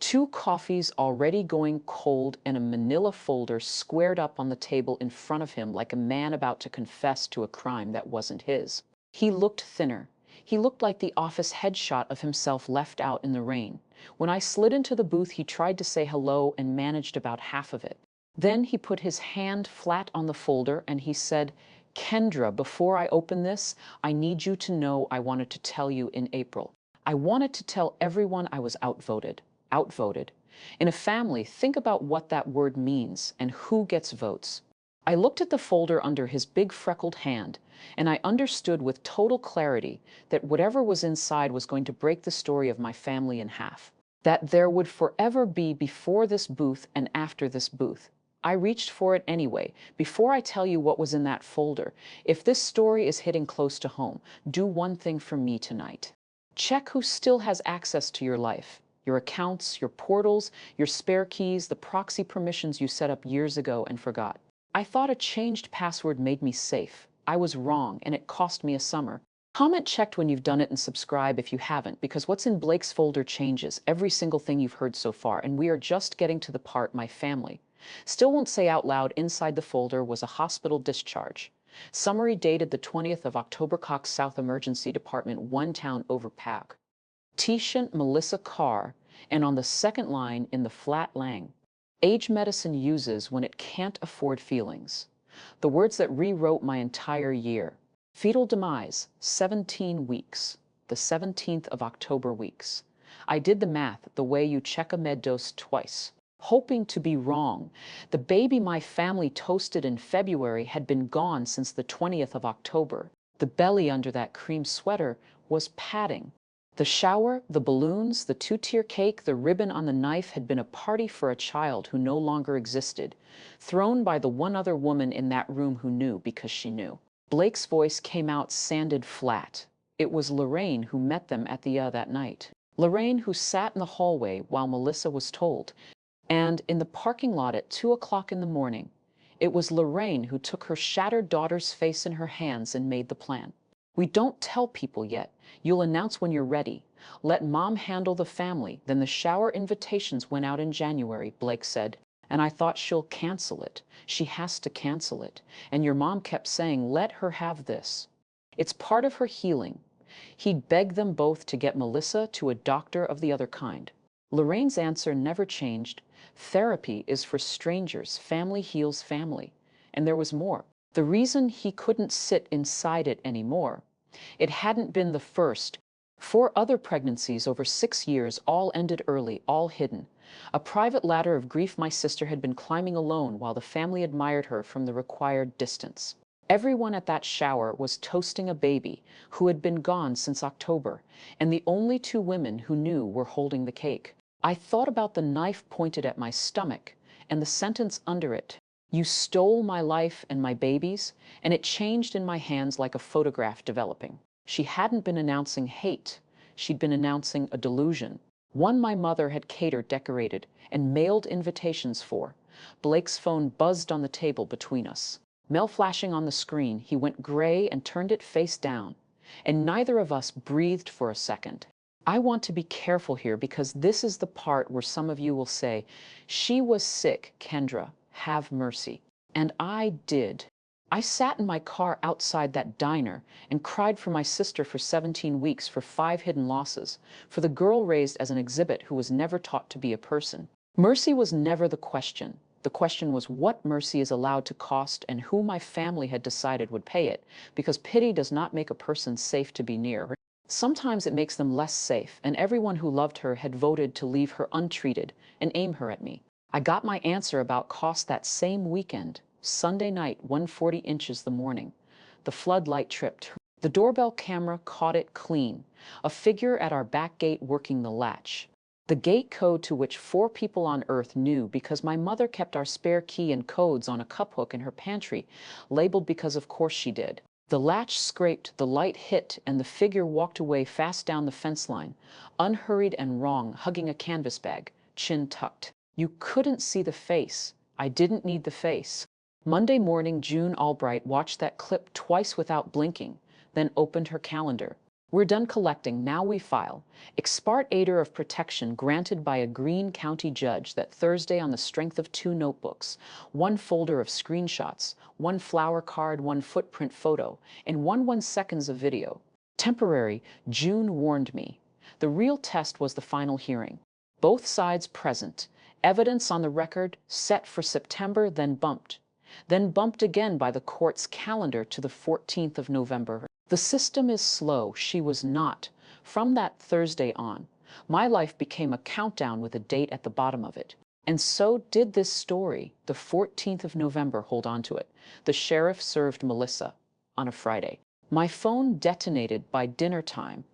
2 coffees already going cold and a manila folder squared up on the table in front of him like a man about to confess to a crime that wasn't his. He looked thinner. He looked like the office headshot of himself left out in the rain. When I slid into the booth, he tried to say hello and managed about half of it. Then he put his hand flat on the folder and he said, Kendra, before I open this, I need you to know I wanted to tell you in April. I wanted to tell everyone I was outvoted. Outvoted. In a family, think about what that word means and who gets votes. I looked at the folder under his big freckled hand, and I understood with total clarity that whatever was inside was going to break the story of my family in half. that there would forever be before this booth and after this booth. I reached for it anyway. Before I tell you what was in that folder, if this story is hitting close to home, do one thing for me tonight. Check who still has access to your life, your accounts, your portals, your spare keys, the proxy permissions you set up years ago and forgot. I thought a changed password made me safe. I was wrong, and it cost me a summer. Comment checked when you've done it and subscribe if you haven't, because what's in Blake's folder changes every single thing you've heard so far, and we are just getting to the part my family still won't say out loud. Inside the folder was a hospital discharge. Summary dated the 20th of October, Cox South Emergency Department, one town over Pack. Patient Melissa Carr, and on the second line in the flat lang. Age medicine uses when it can't afford feelings. The words that rewrote my entire year. Fetal demise, 17 weeks. The 17th of October weeks. I did the math the way you check a med dose twice, hoping to be wrong. The baby my family toasted in February had been gone since the 20th of October. The belly under that cream sweater was padding. The shower, the balloons, the two-tier cake, the ribbon on the knife had been a party for a child who no longer existed, thrown by the one other woman in that room who knew because she knew. Blake's voice came out sanded flat. It was Lorraine who met them at the that night. Lorraine who sat in the hallway while Melissa was told. And in the parking lot at 2 o'clock in the morning, it was Lorraine who took her shattered daughter's face in her hands and made the plan. We don't tell people yet. You'll announce when you're ready. Let Mom handle the family. Then the shower invitations went out in January, Blake said. And I thought, she'll cancel it. She has to cancel it. And your mom kept saying, let her have this. It's part of her healing. He'd begged them both to get Melissa to a doctor of the other kind. Lorraine's answer never changed. Therapy is for strangers. Family heals family. And there was more. The reason he couldn't sit inside it anymore. It hadn't been the first. 4 other pregnancies over 6 years, all ended early, all hidden. A private ladder of grief my sister had been climbing alone while the family admired her from the required distance. Everyone at that shower was toasting a baby who had been gone since October, and the only 2 women who knew were holding the cake. I thought about the knife pointed at my stomach and the sentence under it. You stole my life and my baby's, and it changed in my hands like a photograph developing. She hadn't been announcing hate. She'd been announcing a delusion. One my mother had catered, decorated, and mailed invitations for. Blake's phone buzzed on the table between us. Mel flashing on the screen, he went gray and turned it face down. And neither of us breathed for a second. I want to be careful here because this is the part where some of you will say, she was sick, Kendra. Have mercy. And I did. I sat in my car outside that diner and cried for my sister for 17 weeks, for 5 hidden losses, for the girl raised as an exhibit who was never taught to be a person. Mercy was never the question. The question was what mercy is allowed to cost and who my family had decided would pay it, because pity does not make a person safe to be near. Sometimes it makes them less safe, and everyone who loved her had voted to leave her untreated and aim her at me. I got my answer about cost that same weekend, Sunday night, 1:40 inches the morning. The floodlight tripped. The doorbell camera caught it clean, a figure at our back gate working the latch. The gate code to which 4 people on earth knew because my mother kept our spare key and codes on a cup hook in her pantry, labeled because of course she did. The latch scraped, the light hit, and the figure walked away fast down the fence line, unhurried and wrong, hugging a canvas bag, chin tucked. You couldn't see the face. I didn't need the face. Monday morning, June Albright watched that clip twice without blinking, then opened her calendar. We're done collecting, now we file. Expart Order of Protection granted by a Greene County judge that Thursday on the strength of 2 notebooks, 1 folder of screenshots, 1 flower card, 1 footprint photo, and 1 seconds of video. Temporary, June warned me. The real test was the final hearing. Both sides present. Evidence on the record set for September, then bumped again by the court's calendar to the 14th of November. The system is slow. She was not. From that Thursday on, my life became a countdown with a date at the bottom of it. And so did this story. The 14th of November, hold on to it. The sheriff served Melissa on a Friday. My phone detonated by dinner time.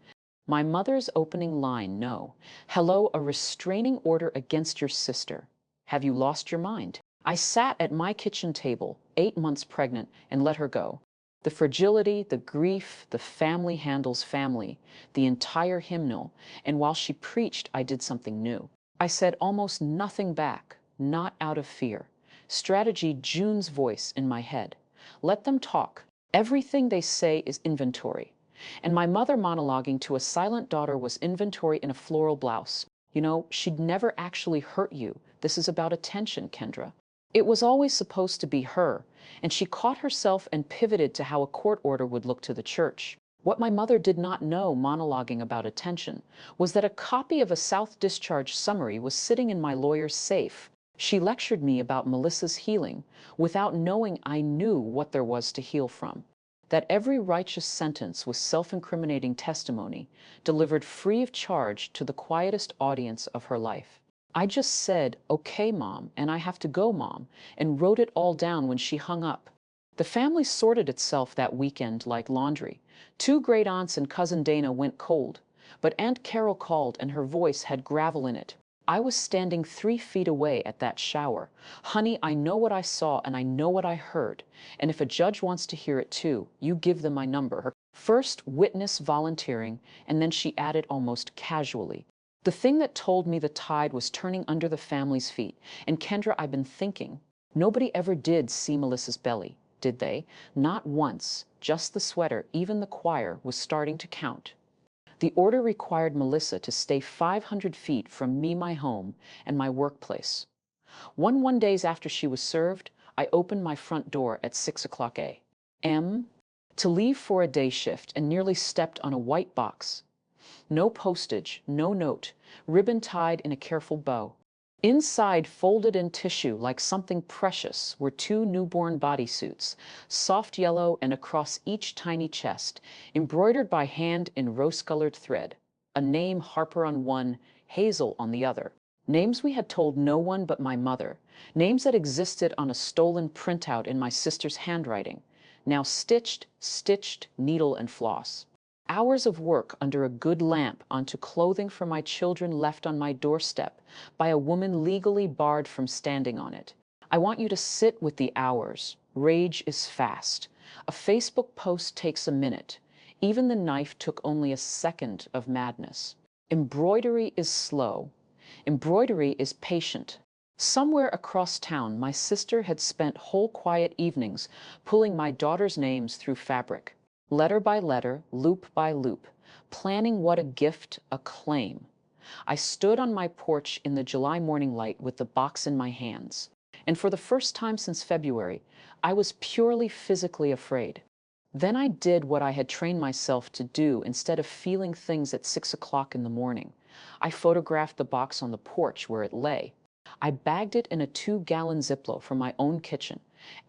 My mother's opening line, no. Hello, a restraining order against your sister. Have you lost your mind? I sat at my kitchen table, 8 months pregnant, and let her go. The fragility, the grief, the family handles family, the entire hymnal, and while she preached, I did something new. I said almost nothing back, not out of fear. Strategy, June's voice in my head. Let them talk. Everything they say is inventory. And my mother monologuing to a silent daughter was inventory in a floral blouse. You know, she'd never actually hurt you. This is about attention, Kendra. It was always supposed to be her, and she caught herself and pivoted to how a court order would look to the church. What my mother did not know, monologuing about attention, was that a copy of a South Discharge summary was sitting in my lawyer's safe. She lectured me about Melissa's healing without knowing I knew what there was to heal from. That every righteous sentence was self-incriminating testimony delivered free of charge to the quietest audience of her life. I just said, okay, Mom, and I have to go, Mom, and wrote it all down when she hung up. The family sorted itself that weekend like laundry. 2 great aunts and cousin Dana went cold, but Aunt Carol called and her voice had gravel in it. I was standing 3 feet away at that shower. Honey, I know what I saw and I know what I heard. And if a judge wants to hear it too, you give them my number. Her first witness volunteering, and then she added almost casually, the thing that told me the tide was turning under the family's feet. And Kendra, I've been thinking, nobody ever did see Melissa's belly, did they? Not once, just the sweater. Even the choir was starting to count. The order required Melissa to stay 500 feet from me, my home, and my workplace. One days after she was served, I opened my front door at 6 o'clock a.m. to leave for a day shift and nearly stepped on a white box. No postage, no note, ribbon tied in a careful bow. Inside, folded in tissue like something precious, were 2 newborn bodysuits, soft yellow and across each tiny chest, embroidered by hand in rose-colored thread. A name, Harper on one, Hazel on the other. Names we had told no one but my mother. Names that existed on a stolen printout in my sister's handwriting. Now stitched, needle and floss. Hours of work under a good lamp onto clothing for my children left on my doorstep by a woman legally barred from standing on it. I want you to sit with the hours. Rage is fast. A Facebook post takes a minute. Even the knife took only a second of madness. Embroidery is slow. Embroidery is patient. Somewhere across town, my sister had spent whole quiet evenings pulling my daughter's names through fabric. Letter by letter, loop by loop, planning what a gift, a claim. I stood on my porch in the July morning light with the box in my hands. And for the first time since February, I was purely physically afraid. Then I did what I had trained myself to do instead of feeling things at 6 o'clock in the morning. I photographed the box on the porch where it lay. I bagged it in a 2-gallon Ziploc from my own kitchen,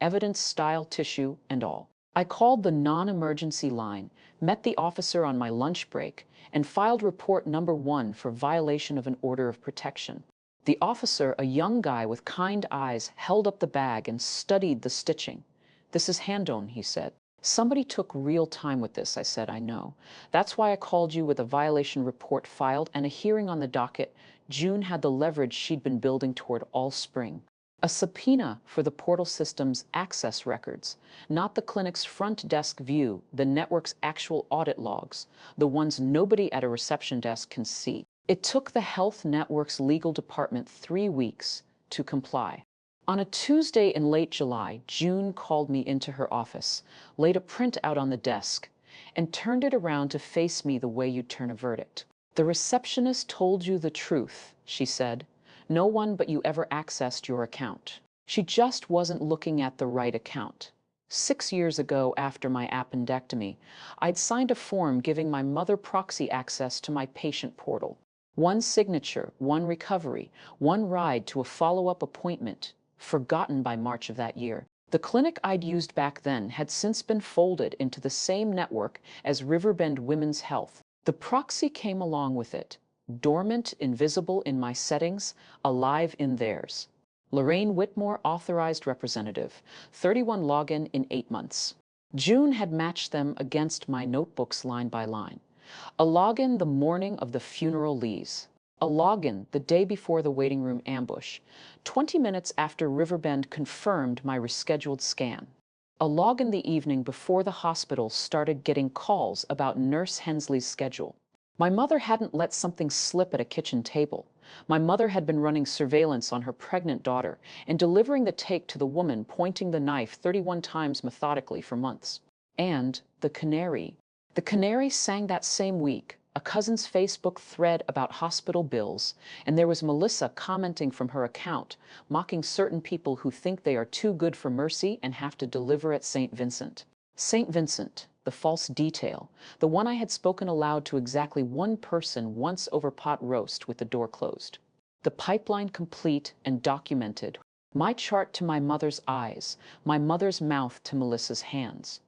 evidence-style tissue and all. I called the non-emergency line, met the officer on my lunch break, and filed report number 1 for violation of an order of protection. The officer, a young guy with kind eyes, held up the bag and studied the stitching. "This is hand-on," he said. "Somebody took real time with this," I said. "I know. That's why I called you with a violation report filed and a hearing on the docket." June had the leverage she'd been building toward all spring. A subpoena for the portal system's access records, not the clinic's front desk view, the network's actual audit logs, the ones nobody at a reception desk can see. It took the health network's legal department 3 weeks to comply. On a Tuesday in late July, June called me into her office, laid a printout on the desk, and turned it around to face me the way you'd turn a verdict. "The receptionist told you the truth," she said. "No one but you ever accessed your account. She just wasn't looking at the right account. 6 years ago, after my appendectomy, I'd signed a form giving my mother proxy access to my patient portal. 1 signature, 1 recovery, 1 ride to a follow-up appointment, forgotten by March of that year. The clinic I'd used back then had since been folded into the same network as Riverbend Women's Health. The proxy came along with it. Dormant, invisible in my settings, alive in theirs. Lorraine Whitmore, authorized representative. 31 login in 8 months. June had matched them against my notebooks line by line. A login the morning of the funeral lees. A login the day before the waiting room ambush, 20 minutes after Riverbend confirmed my rescheduled scan. A login the evening before the hospital started getting calls about Nurse Hensley's schedule. My mother hadn't let something slip at a kitchen table. My mother had been running surveillance on her pregnant daughter and delivering the take to the woman pointing the knife 31 times methodically for months. And the canary. The canary sang that same week, a cousin's Facebook thread about hospital bills, and there was Melissa commenting from her account, mocking certain people who think they are too good for mercy and have to deliver at St. Vincent. St. Vincent, the false detail, the one I had spoken aloud to exactly one person once over pot roast with the door closed. The pipeline complete and documented, my chart to my mother's eyes, my mother's mouth to Melissa's hands.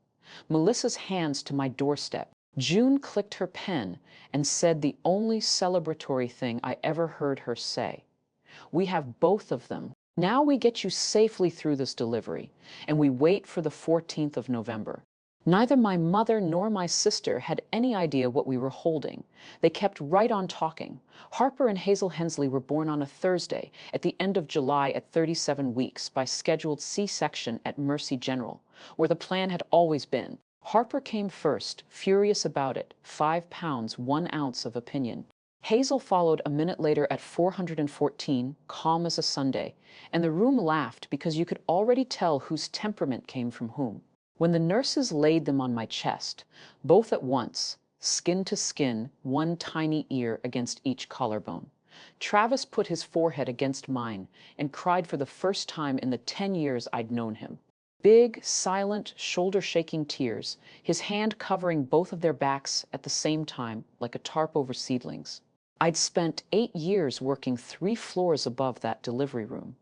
Melissa's hands to my doorstep. June clicked her pen and said the only celebratory thing I ever heard her say. We have both of them. Now we get you safely through this delivery, and we wait for the 14th of November. Neither my mother nor my sister had any idea what we were holding. They kept right on talking. Harper and Hazel Hensley were born on a Thursday at the end of July at 37 weeks by scheduled C-section at Mercy General, where the plan had always been. Harper came first, furious about it, 5 pounds, 1 ounce of opinion. Hazel followed a minute later at 414, calm as a Sunday, and the room laughed because you could already tell whose temperament came from whom. When the nurses laid them on my chest, both at once, skin to skin, one tiny ear against each collarbone, Travis put his forehead against mine and cried for the first time in the 10 years I'd known him. Big, silent, shoulder-shaking tears, his hand covering both of their backs at the same time, like a tarp over seedlings. I'd spent 8 years working 3 floors above that delivery room.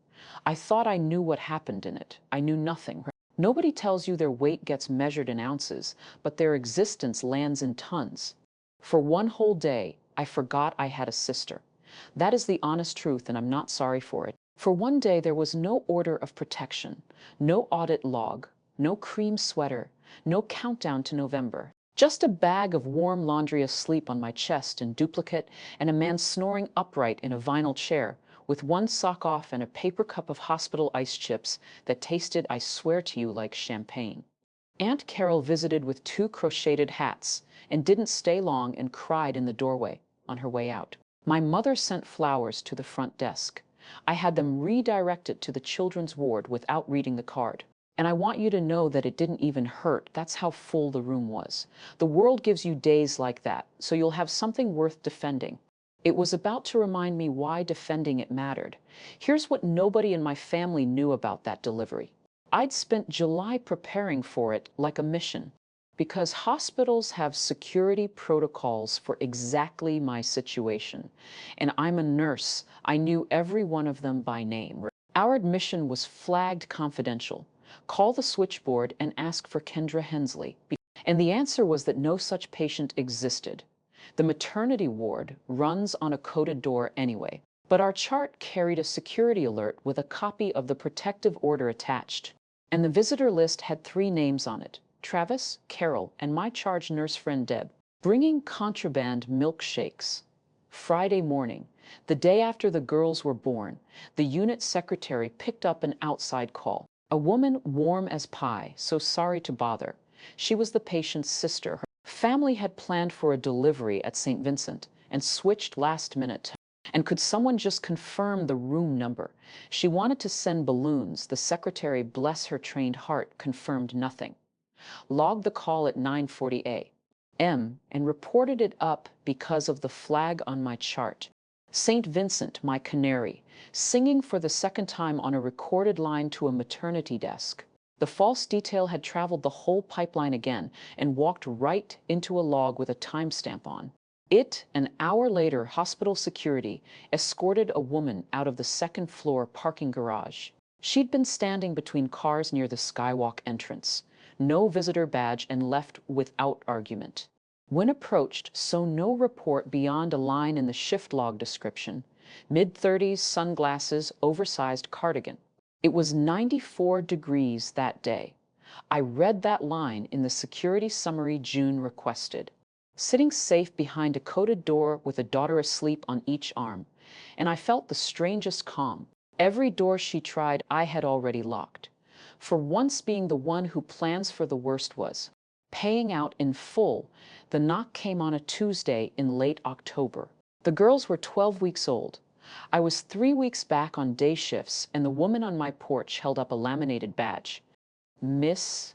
I thought I knew what happened in it. I knew nothing. Nobody tells you their weight gets measured in ounces, but their existence lands in tons. For one whole day, I forgot I had a sister. That is the honest truth, and I'm not sorry for it. For one day, there was no order of protection, no audit log, no cream sweater, no countdown to November. Just a bag of warm laundry asleep on my chest in duplicate and a man snoring upright in a vinyl chair with one sock off and a paper cup of hospital ice chips that tasted, I swear to you, like champagne. Aunt Carol visited with 2 crocheted hats and didn't stay long and cried in the doorway on her way out. My mother sent flowers to the front desk. I had them redirected to the children's ward without reading the card. And I want you to know that it didn't even hurt. That's how full the room was. The world gives you days like that, so you'll have something worth defending. It was about to remind me why defending it mattered. Here's what nobody in my family knew about that delivery. I'd spent July preparing for it like a mission. Because hospitals have security protocols for exactly my situation. And I'm a nurse. I knew every one of them by name. Our admission was flagged confidential. Call the switchboard and ask for Kendra Hensley. And the answer was that no such patient existed. The maternity ward runs on a coded door anyway, but our chart carried a security alert with a copy of the protective order attached. And the visitor list had 3 names on it: Travis, Carol, and my charge nurse friend Deb. Bringing contraband milkshakes. Friday morning, the day after the girls were born, the unit secretary picked up an outside call. A woman warm as pie, so sorry to bother. She was the patient's sister. Her family had planned for a delivery at St. Vincent and switched last minute. And could someone just confirm the room number? She wanted to send balloons. The secretary, bless her trained heart, confirmed nothing. Logged the call at 9:40 a.m. and reported it up because of the flag on my chart. St. Vincent, my canary, singing for the second time on a recorded line to a maternity desk. The false detail had traveled the whole pipeline again and walked right into a log with a timestamp on. It, an hour later, hospital security escorted a woman out of the second-floor parking garage. She'd been standing between cars near the skywalk entrance. No visitor badge and left without argument. When approached, so no report beyond a line in the shift log description. Mid-30s, sunglasses, oversized cardigan. It was 94 degrees that day. I read that line in the security summary June requested. sitting safe behind a coated door with a daughter asleep on each arm, and I felt the strangest calm. Every door she tried, I had already locked. For once being the one who plans for the worst was paying out in full. The knock came on a Tuesday in late October. The girls were 12 weeks old. I was 3 weeks back on day shifts, and the woman on my porch held up a laminated badge. Miss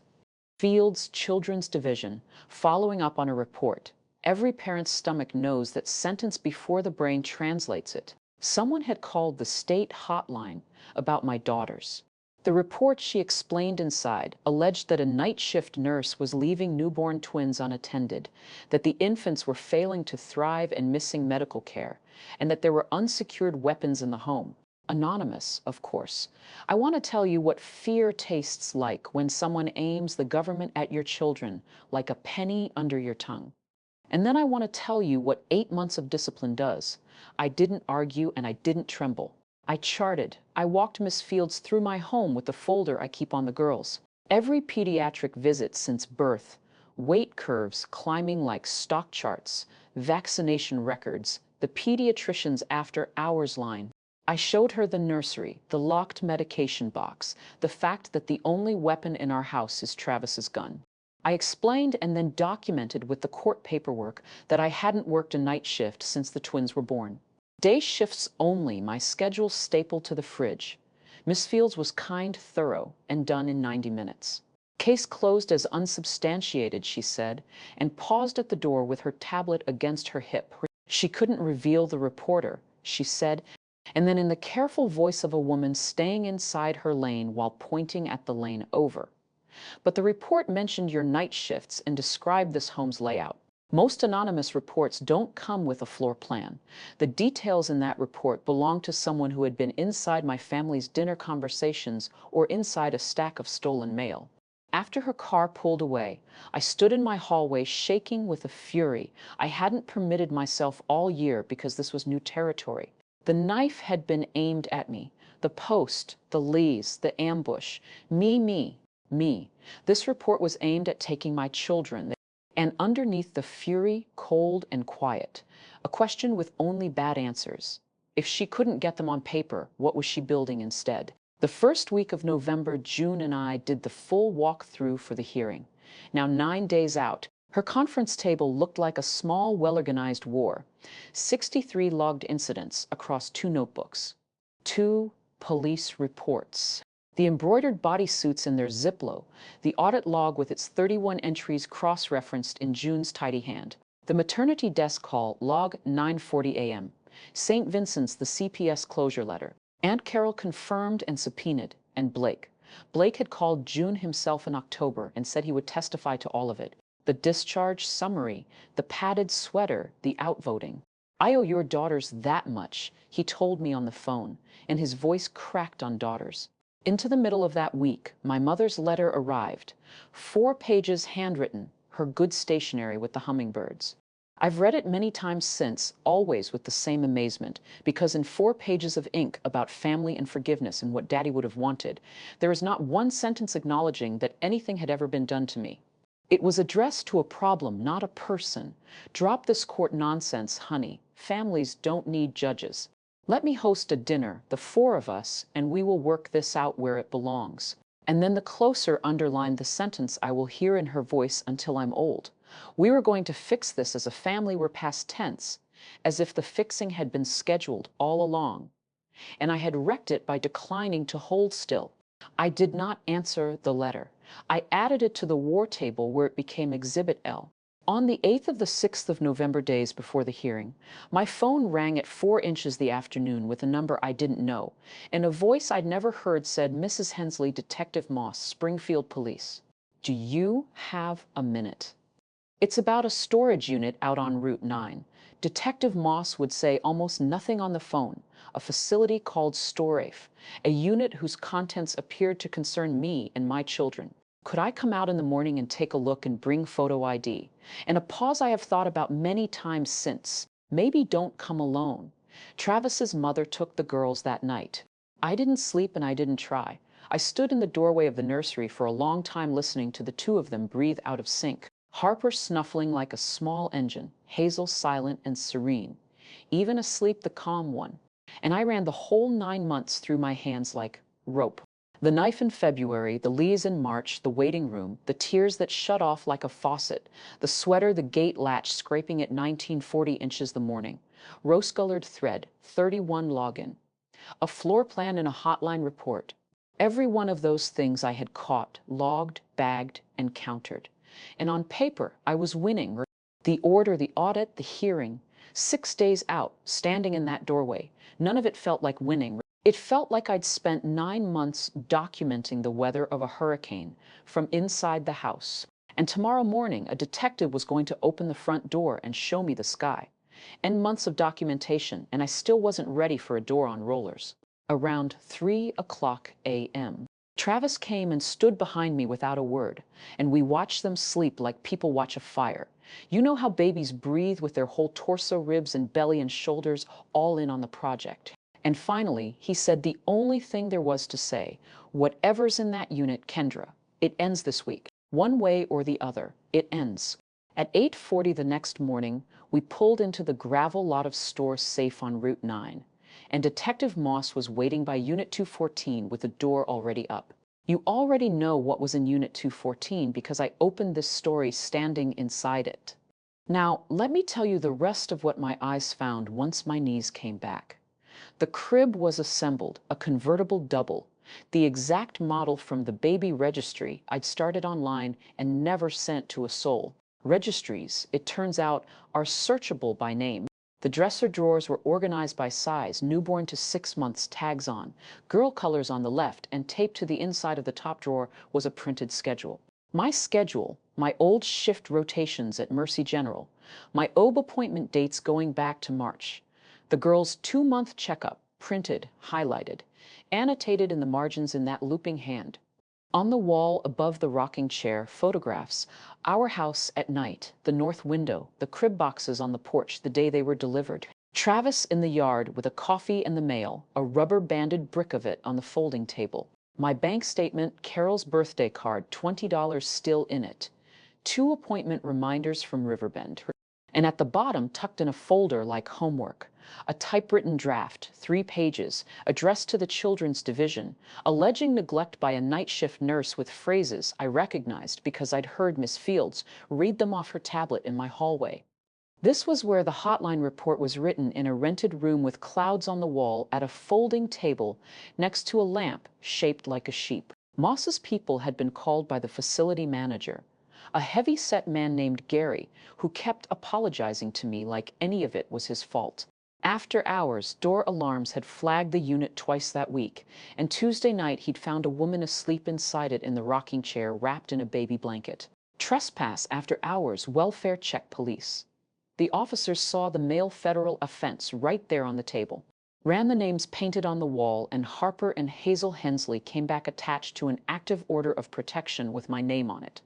Fields Children's Division, following up on a report. Every parent's stomach knows that sentence before the brain translates it. Someone had called the state hotline about my daughters. The report, she explained inside, alleged that a night shift nurse was leaving newborn twins unattended, that the infants were failing to thrive and missing medical care, and that there were unsecured weapons in the home. Anonymous, of course. I want to tell you what fear tastes like when someone aims the government at your children like a penny under your tongue. And then I want to tell you what 8 months of discipline does. I didn't argue and I didn't tremble. I charted. I walked Miss Fields through my home with the folder I keep on the girls. Every pediatric visit since birth, weight curves climbing like stock charts, vaccination records, the pediatrician's after hours line. I showed her the nursery, the locked medication box, the fact that the only weapon in our house is Travis's gun. I explained and then documented with the court paperwork that I hadn't worked a night shift since the twins were born. Day shifts only, my schedule stapled to the fridge. Miss Fields was kind, thorough, and done in 90 minutes. Case closed as unsubstantiated, she said, and paused at the door with her tablet against her hip. She couldn't reveal the reporter, she said, and then in the careful voice of a woman staying inside her lane while pointing at the lane over. But the report mentioned your night shifts and described this home's layout. Most anonymous reports don't come with a floor plan. The details in that report belong to someone who had been inside my family's dinner conversations or inside a stack of stolen mail. After her car pulled away, I stood in my hallway shaking with a fury I hadn't permitted myself all year because this was new territory. The knife had been aimed at me. The post, the Lees, the ambush. Me. This report was aimed at taking my children. And underneath the fury, cold and quiet, a question with only bad answers. If she couldn't get them on paper, what was she building instead? The first week of November, June and I did the full walkthrough for the hearing. Now 9 days out, her conference table looked like a small, well-organized war. 63 logged incidents across 2 notebooks. 2 police reports. The embroidered bodysuits in their Ziplo, the audit log with its 31 entries cross-referenced in June's tidy hand, the maternity desk call, log 9:40 a.m., St. Vincent's, the CPS closure letter. Aunt Carol confirmed and subpoenaed, and Blake. Blake had called June himself in October and said he would testify to all of it. The discharge summary, the padded sweater, the outvoting. I owe your daughters that much, he told me on the phone, and his voice cracked on daughters. Into the middle of that week, my mother's letter arrived. 4 pages handwritten, her good stationery with the hummingbirds. I've read it many times since, always with the same amazement, because in 4 pages of ink about family and forgiveness and what Daddy would have wanted, there is not one sentence acknowledging that anything had ever been done to me. It was addressed to a problem, not a person. Drop this court nonsense, honey. Families don't need judges. Let me host a dinner, the 4 of us, and we will work this out where it belongs. And then the closer underlined the sentence I will hear in her voice until I'm old. We were going to fix this as a family, were past tense, as if the fixing had been scheduled all along. And I had wrecked it by declining to hold still. I did not answer the letter. I added it to the war table where it became Exhibit L. On the 8th of the 6th of November, days before the hearing, my phone rang at 4 inches the afternoon with a number I didn't know, and a voice I'd never heard said, "Mrs. Hensley, Detective Moss, Springfield Police. Do you have a minute?" It's about a storage unit out on Route 9. Detective Moss would say almost nothing on the phone. A facility called Storafe, a unit whose contents appeared to concern me and my children. Could I come out in the morning and take a look and bring photo ID? And a pause I have thought about many times since. Maybe don't come alone. Travis's mother took the girls that night. I didn't sleep and I didn't try. I stood in the doorway of the nursery for a long time listening to the 2 of them breathe out of sync. Harper snuffling like a small engine, Hazel silent and serene, even asleep the calm one. And I ran the whole 9 months through my hands like rope. The knife in February, the Lees in March, the waiting room, the tears that shut off like a faucet, the sweater, the gate latch scraping at 1940 inches the morning, rose-colored thread, 31 login, a floor plan and a hotline report. Every one of those things I had caught, logged, bagged, and countered. And on paper, I was winning. The order, the audit, the hearing. 6 days out, standing in that doorway. None of it felt like winning. It felt like I'd spent 9 months documenting the weather of a hurricane from inside the house. And tomorrow morning, a detective was going to open the front door and show me the sky. And months of documentation, and I still wasn't ready for a door on rollers. Around 3 o'clock a.m. Travis came and stood behind me without a word, and we watched them sleep like people watch a fire. You know how babies breathe with their whole torso, ribs, and belly and shoulders all in on the project. And finally, he said the only thing there was to say, whatever's in that unit, Kendra, it ends this week. One way or the other, it ends. At 8:40 the next morning, we pulled into the gravel lot of stores safe on Route 9. And Detective Moss was waiting by Unit 214 with the door already up. You already know what was in Unit 214 because I opened this story standing inside it. Now, let me tell you the rest of what my eyes found once my knees came back. The crib was assembled, a convertible double, the exact model from the baby registry I'd started online and never sent to a soul. Registries, it turns out, are searchable by name. The dresser drawers were organized by size, newborn to 6 months, tags on, girl colors on the left, and taped to the inside of the top drawer was a printed schedule. My schedule, my old shift rotations at Mercy General, my OB appointment dates going back to March, the girl's 2-month checkup, printed, highlighted, annotated in the margins in that looping hand. On the wall above the rocking chair, photographs, our house at night, the north window, the crib boxes on the porch the day they were delivered. Travis in the yard with a coffee and the mail, a rubber-banded brick of it on the folding table. My bank statement, Carol's birthday card, $20 still in it. 2 appointment reminders from Riverbend. And at the bottom, tucked in a folder like homework, a typewritten draft, 3 pages, addressed to the children's division, alleging neglect by a night shift nurse with phrases I recognized because I'd heard Miss Fields read them off her tablet in my hallway. This was where the hotline report was written in a rented room with clouds on the wall at a folding table next to a lamp shaped like a sheep. Moss's people had been called by the facility manager, a heavy-set man named Gary, who kept apologizing to me like any of it was his fault. After hours, door alarms had flagged the unit twice that week, and Tuesday night he'd found a woman asleep inside it in the rocking chair wrapped in a baby blanket. Trespass after hours, welfare check police. The officers saw the male federal offense right there on the table. Ran the names painted on the wall, and Harper and Hazel Hensley came back attached to an active order of protection with my name on it.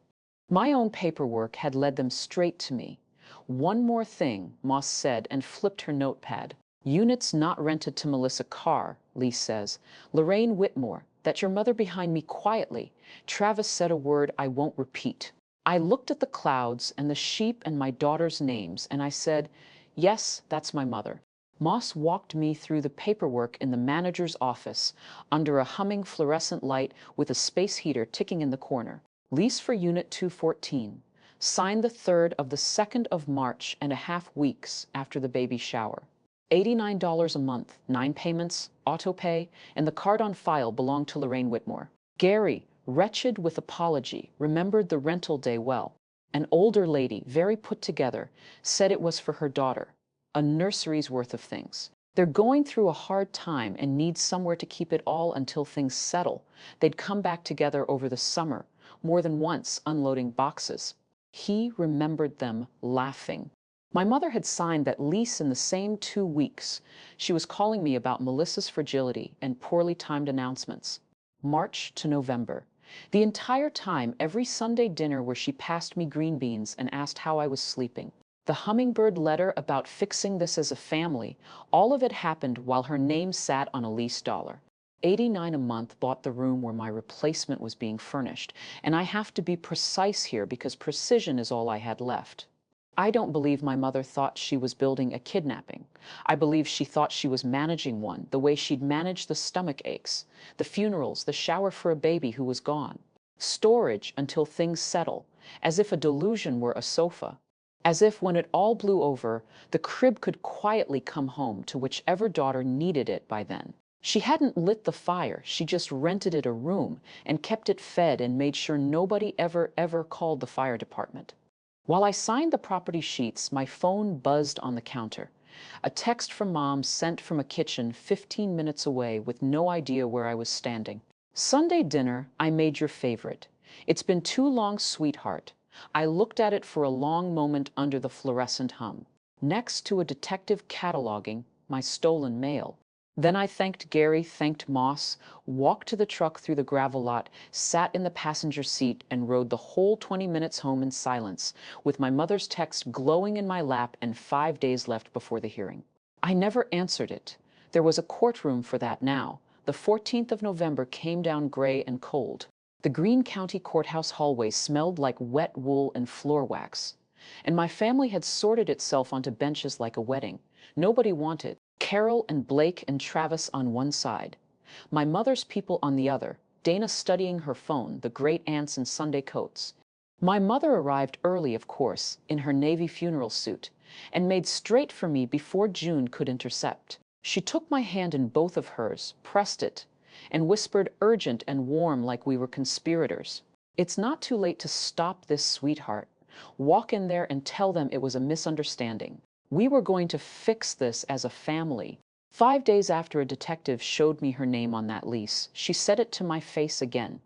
My own paperwork had led them straight to me. One more thing, Moss said, and flipped her notepad. Units not rented to Melissa Carr, Lee says. Lorraine Whitmore, that's your mother behind me quietly. Travis said a word I won't repeat. I looked at the clouds and the sheep and my daughter's names, and I said, yes, that's my mother. Moss walked me through the paperwork in the manager's office under a humming fluorescent light with a space heater ticking in the corner. Lease for Unit 214. Signed the 3rd of the 2nd of March and a half weeks after the baby shower. $89 a month, 9 payments, auto pay, and the card on file belonged to Lorraine Whitmore. Gary, wretched with apology, remembered the rental day well. An older lady, very put together, said it was for her daughter. A nursery's worth of things. They're going through a hard time and need somewhere to keep it all until things settle. They'd come back together over the summer, more than once unloading boxes. He remembered them laughing. My mother had signed that lease in the same 2 weeks. She was calling me about Melissa's fragility and poorly timed announcements. March to November. The entire time, every Sunday dinner where she passed me green beans and asked how I was sleeping. The hummingbird letter about fixing this as a family, all of it happened while her name sat on a lease dollar. $89 a month bought the room where my replacement was being furnished, and I have to be precise here because precision is all I had left. I don't believe my mother thought she was building a kidnapping. I believe she thought she was managing one, the way she'd managed the stomach aches, the funerals, the shower for a baby who was gone. Storage until things settle, as if a delusion were a sofa. As if when it all blew over, the crib could quietly come home to whichever daughter needed it by then. She hadn't lit the fire, she just rented it a room and kept it fed and made sure nobody ever called the fire department. While I signed the property sheets, my phone buzzed on the counter. A text from Mom sent from a kitchen 15 minutes away with no idea where I was standing. Sunday dinner, I made your favorite. It's been too long, sweetheart. I looked at it for a long moment under the fluorescent hum, next to a detective cataloging my stolen mail. Then I thanked Gary, thanked Moss, walked to the truck through the gravel lot, sat in the passenger seat, and rode the whole 20 minutes home in silence, with my mother's text glowing in my lap and 5 days left before the hearing. I never answered it. There was a courtroom for that now. The 14th of November came down gray and cold. The Greene County Courthouse hallway smelled like wet wool and floor wax. And my family had sorted itself onto benches like a wedding. Nobody wanted. Carol and Blake and Travis on one side. My mother's people on the other. Dana studying her phone, the great aunts in Sunday coats. My mother arrived early, of course, in her Navy funeral suit, and made straight for me before June could intercept. She took my hand in both of hers, pressed it, and whispered urgent and warm like we were conspirators. It's not too late to stop this, sweetheart. Walk in there and tell them it was a misunderstanding. We were going to fix this as a family. 5 days after a detective showed me her name on that lease, she said it to my face again.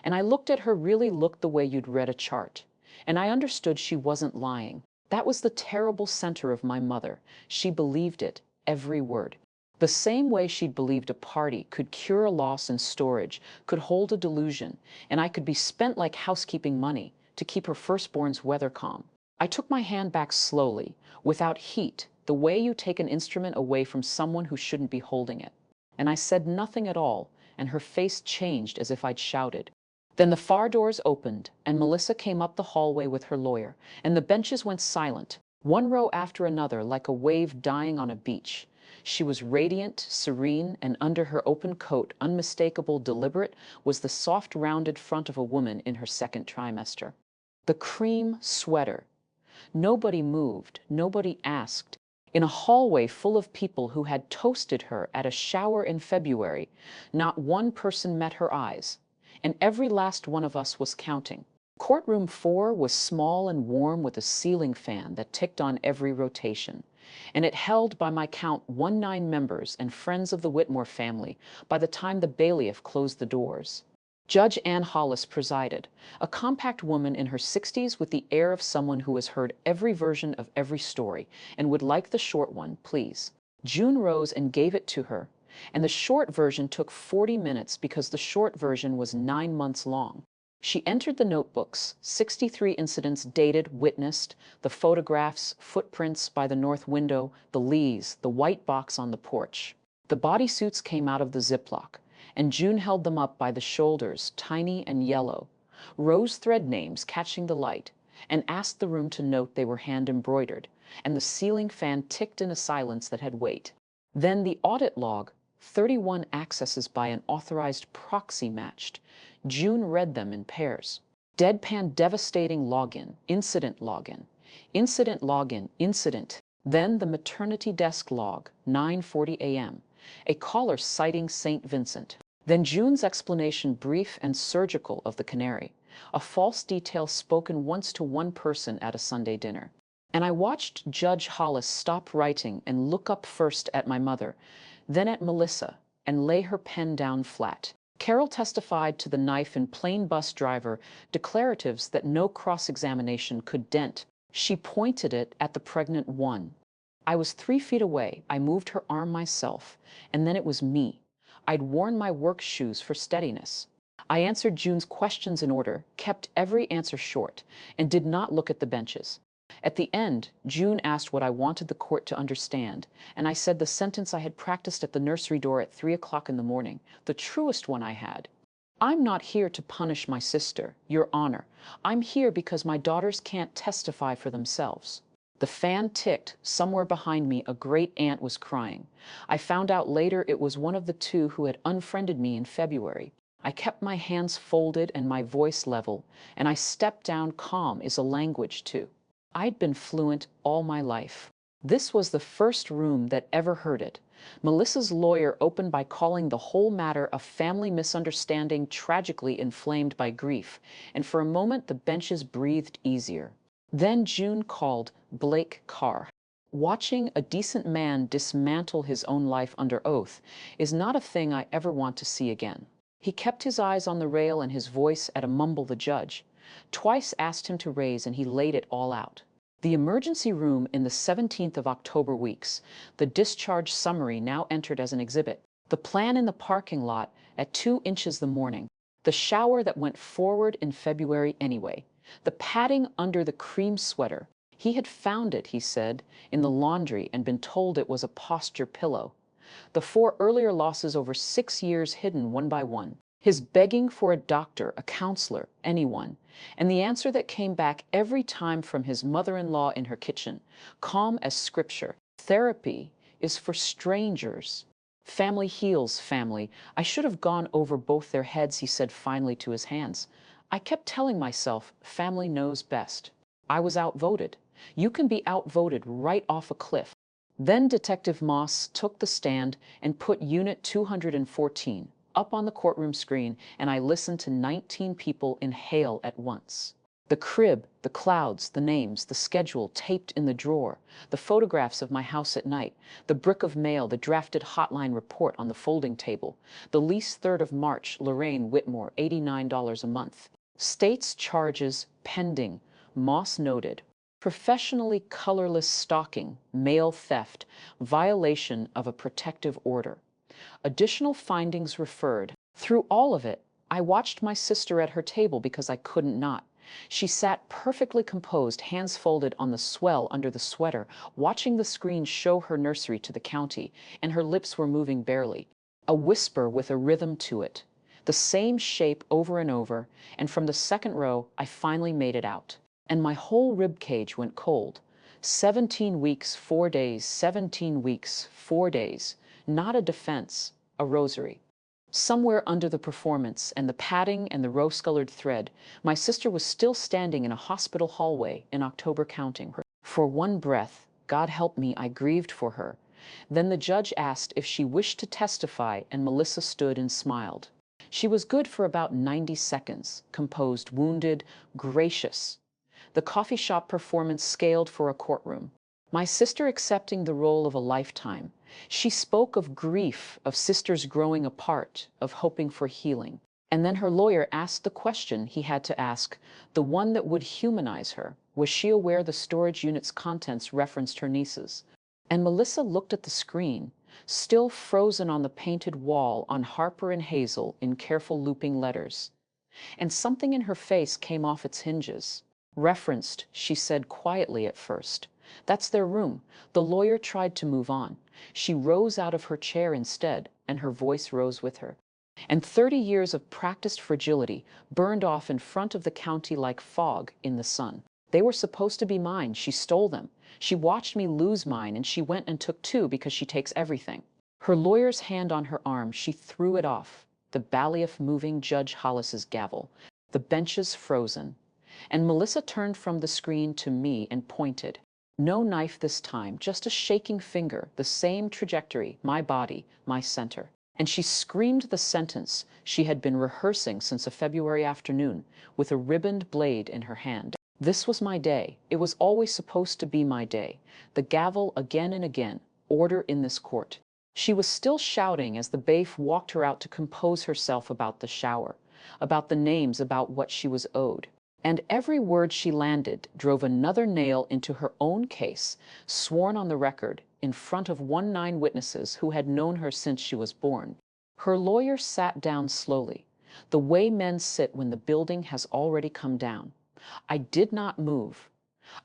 And I looked at her, really looked the way you'd read a chart. And I understood she wasn't lying. That was the terrible center of my mother. She believed it, every word. The same way she'd believed a party could cure a loss in storage, could hold a delusion, and I could be spent like housekeeping money to keep her firstborn's weather calm. I took my hand back slowly, without heat, the way you take an instrument away from someone who shouldn't be holding it. And I said nothing at all, and her face changed as if I'd shouted. Then the far doors opened, and Melissa came up the hallway with her lawyer, and the benches went silent, one row after another like a wave dying on a beach. She was radiant, serene, and under her open coat, unmistakable, deliberate, was the soft, rounded front of a woman in her second trimester. The cream sweater. Nobody moved, nobody asked. In a hallway full of people who had toasted her at a shower in February, not one person met her eyes, and every last one of us was counting. Courtroom 4 was small and warm with a ceiling fan that ticked on every rotation, and it held, by my count, 19 members and friends of the Whitmore family by the time the bailiff closed the doors. Judge Ann Hollis presided, a compact woman in her 60s with the air of someone who has heard every version of every story and would like the short one, please. June rose and gave it to her, and the short version took 40 minutes because the short version was 9 months long. She entered the notebooks, 63 incidents dated, witnessed, the photographs, footprints by the north window, the Lees, the white box on the porch. The bodysuits came out of the Ziploc, and June held them up by the shoulders, tiny and yellow, rose thread names catching the light, and asked the room to note they were hand-embroidered, and the ceiling fan ticked in a silence that had weight. Then the audit log, 31 accesses by an authorized proxy matched. June read them in pairs. Deadpan devastating login, incident login, incident login, incident. Then the maternity desk log, 9:40 a.m., a caller citing St. Vincent. Then June's explanation, brief and surgical, of the canary, a false detail spoken once to one person at a Sunday dinner. And I watched Judge Hollis stop writing and look up first at my mother, then at Melissa, and lay her pen down flat. Carol testified to the knife and plain bus driver, declaratives that no cross-examination could dent. She pointed it at the pregnant one. I was 3 feet away. I moved her arm myself, and then it was me. I'd worn my work shoes for steadiness. I answered June's questions in order, kept every answer short, and did not look at the benches. At the end, June asked what I wanted the court to understand, and I said the sentence I had practiced at the nursery door at 3 o'clock in the morning, the truest one I had. I'm not here to punish my sister, Your Honor. I'm here because my daughters can't testify for themselves. The fan ticked. Somewhere behind me, a great aunt was crying. I found out later it was one of the two who had unfriended me in February. I kept my hands folded and my voice level, and I stepped down. Calm is a language, too. I'd been fluent all my life. This was the first room that ever heard it. Melissa's lawyer opened by calling the whole matter a family misunderstanding tragically inflamed by grief, and for a moment the benches breathed easier. Then June called Blake Carr. Watching a decent man dismantle his own life under oath is not a thing I ever want to see again. He kept his eyes on the rail and his voice at a mumble. The judge twice asked him to raise, and he laid it all out. The emergency room in the 17th of October weeks, the discharge summary now entered as an exhibit, the plan in the parking lot at 2 inches the morning, the shower that went forward in February anyway, the padding under the cream sweater. He had found it, he said, in the laundry and been told it was a posture pillow. The 4 earlier losses over 6 years hidden one by one. His begging for a doctor, a counselor, anyone, and the answer that came back every time from his mother-in-law in her kitchen, calm as scripture: therapy is for strangers. Family heals family. I should have gone over both their heads, he said finally to his hands. I kept telling myself, family knows best. I was outvoted. You can be outvoted right off a cliff. Then Detective Moss took the stand and put Unit 214 up on the courtroom screen, and I listened to 19 people inhale at once. The crib, the clouds, the names, the schedule taped in the drawer, the photographs of my house at night, the brick of mail, the drafted hotline report on the folding table, the lease 3rd of March, Lorraine Whitmore, $89 a month. State's charges pending, Moss noted. Professionally colorless stalking, mail theft, violation of a protective order. Additional findings referred. Through all of it, I watched my sister at her table because I couldn't not. She sat perfectly composed, hands folded on the swell under the sweater, watching the screen show her nursery to the county, and her lips were moving barely. A whisper with a rhythm to it. The same shape over and over, and from the second row, I finally made it out. And my whole rib cage went cold. 17 weeks, 4 days, 17 weeks, 4 days. Not a defense, a rosary. Somewhere under the performance and the padding and the rose-colored thread, my sister was still standing in a hospital hallway in October counting. For one breath, God help me, I grieved for her. Then the judge asked if she wished to testify, and Melissa stood and smiled. She was good for about 90 seconds, composed, wounded, gracious. The coffee shop performance scaled for a courtroom. My sister accepting the role of a lifetime. She spoke of grief, of sisters growing apart, of hoping for healing. And then her lawyer asked the question he had to ask, the one that would humanize her. Was she aware the storage unit's contents referenced her nieces? And Melissa looked at the screen, still frozen on the painted wall on Harper and Hazel in careful looping letters. And something in her face came off its hinges. Referenced, she said quietly at first. That's their room. The lawyer tried to move on. She rose out of her chair instead, and her voice rose with her. And 30 years of practiced fragility burned off in front of the county like fog in the sun. They were supposed to be mine. She stole them. She watched me lose mine, and she went and took 2 because she takes everything. Her lawyer's hand on her arm, she threw it off. The bailiff moving Judge Hollis's gavel. The benches frozen. And Melissa turned from the screen to me and pointed. No knife this time, just a shaking finger, the same trajectory, my body, my center. And she screamed the sentence she had been rehearsing since a February afternoon, with a ribboned blade in her hand. This was my day. It was always supposed to be my day. The gavel again and again. Order in this court. She was still shouting as the bailiff walked her out to compose herself about the shower, about the names, about what she was owed. And every word she landed drove another nail into her own case, sworn on the record in front of 19 witnesses who had known her since she was born. Her lawyer sat down slowly, the way men sit when the building has already come down. I did not move.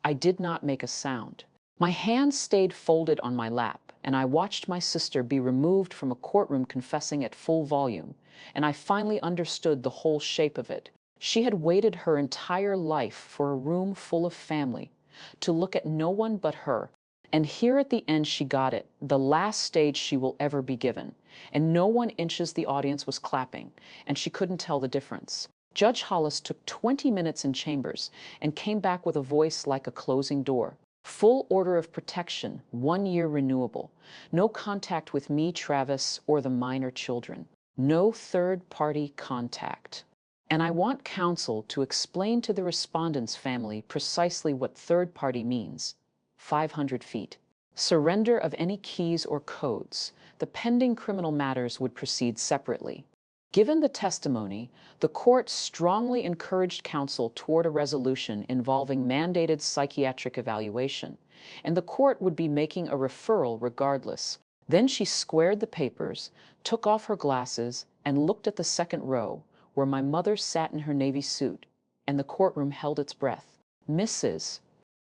I did not make a sound. My hands stayed folded on my lap, and I watched my sister be removed from a courtroom confessing at full volume, and I finally understood the whole shape of it. She had waited her entire life for a room full of family, to look at no one but her. And here at the end she got it, the last stage she will ever be given. And no 1 inches the audience was clapping, and she couldn't tell the difference. Judge Hollis took 20 minutes in chambers and came back with a voice like a closing door. Full order of protection, 1 year renewable. No contact with me, Travis, or the minor children. No third-party contact. And I want counsel to explain to the respondent's family precisely what third party means. 500 feet. Surrender of any keys or codes. The pending criminal matters would proceed separately. Given the testimony, the court strongly encouraged counsel toward a resolution involving mandated psychiatric evaluation, and the court would be making a referral regardless. Then she squared the papers, took off her glasses, and looked at the second row, where my mother sat in her navy suit, and the courtroom held its breath. Mrs.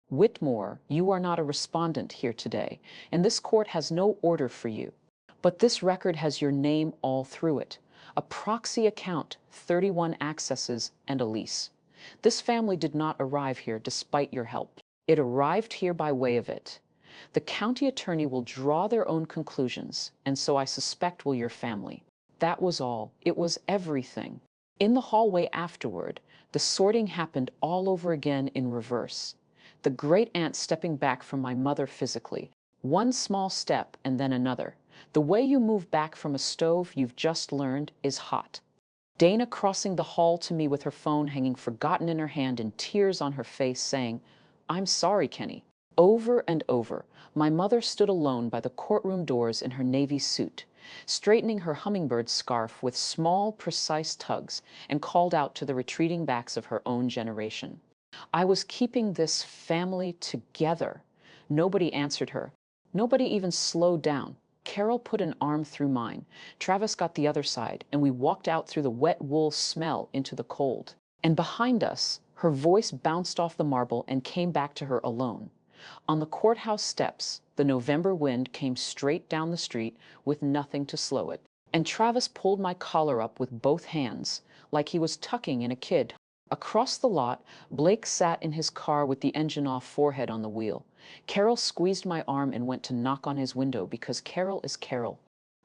Whitmore, you are not a respondent here today, and this court has no order for you. But this record has your name all through it. A proxy account, 31 accesses, and a lease. This family did not arrive here despite your help. It arrived here by way of it. The county attorney will draw their own conclusions, and so I suspect will your family. That was all. It was everything. In the hallway afterward, the sorting happened all over again in reverse. The great-aunt stepping back from my mother physically. One small step and then another. The way you move back from a stove you've just learned is hot. Dana crossing the hall to me with her phone hanging forgotten in her hand and tears on her face saying, "I'm sorry, Kenny." Over and over, my mother stood alone by the courtroom doors in her navy suit, straightening her hummingbird scarf with small, precise tugs, and called out to the retreating backs of her own generation. I was keeping this family together. Nobody answered her. Nobody even slowed down. Carol put an arm through mine. Travis got the other side, and we walked out through the wet wool smell into the cold. And behind us, her voice bounced off the marble and came back to her alone. On the courthouse steps, the November wind came straight down the street with nothing to slow it. And Travis pulled my collar up with both hands, like he was tucking in a kid. Across the lot, Blake sat in his car with the engine off, forehead on the wheel. Carol squeezed my arm and went to knock on his window because Carol is Carol.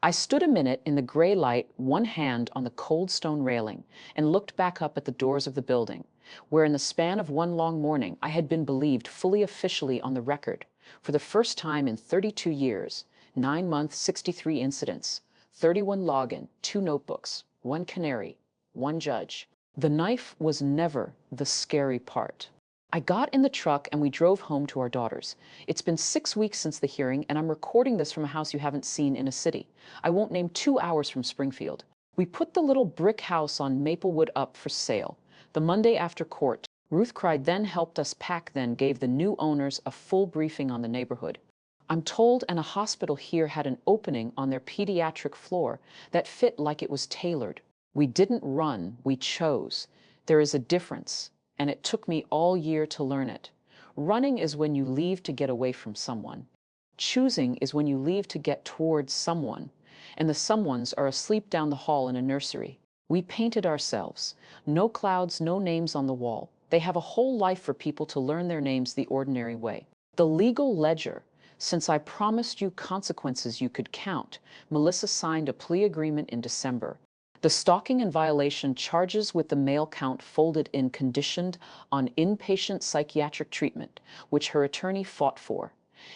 I stood a minute in the gray light, one hand on the cold stone railing, and looked back up at the doors of the building, where in the span of one long morning I had been believed fully officially on the record, for the first time in 32 years, 9 months, 63 incidents, 31 login, 2 notebooks, 1 canary, 1 judge. The knife was never the scary part. I got in the truck and we drove home to our daughters. It's been 6 weeks since the hearing, and I'm recording this from a house you haven't seen in a city. I won't name 2 hours from Springfield. We put the little brick house on Maplewood up for sale. The Monday after court, Ruth cried, then helped us pack, then gave the new owners a full briefing on the neighborhood. I'm told, and a hospital here had an opening on their pediatric floor that fit like it was tailored. We didn't run, we chose. There is a difference, and it took me all year to learn it. Running is when you leave to get away from someone. Choosing is when you leave to get towards someone, and the someones are asleep down the hall in a nursery. We painted ourselves. No clouds, no names on the wall. They have a whole life for people to learn their names the ordinary way. The legal ledger. Since I promised you consequences you could count, Melissa signed a plea agreement in December. The stalking and violation charges with the male count folded in conditioned on inpatient psychiatric treatment, which her attorney fought for.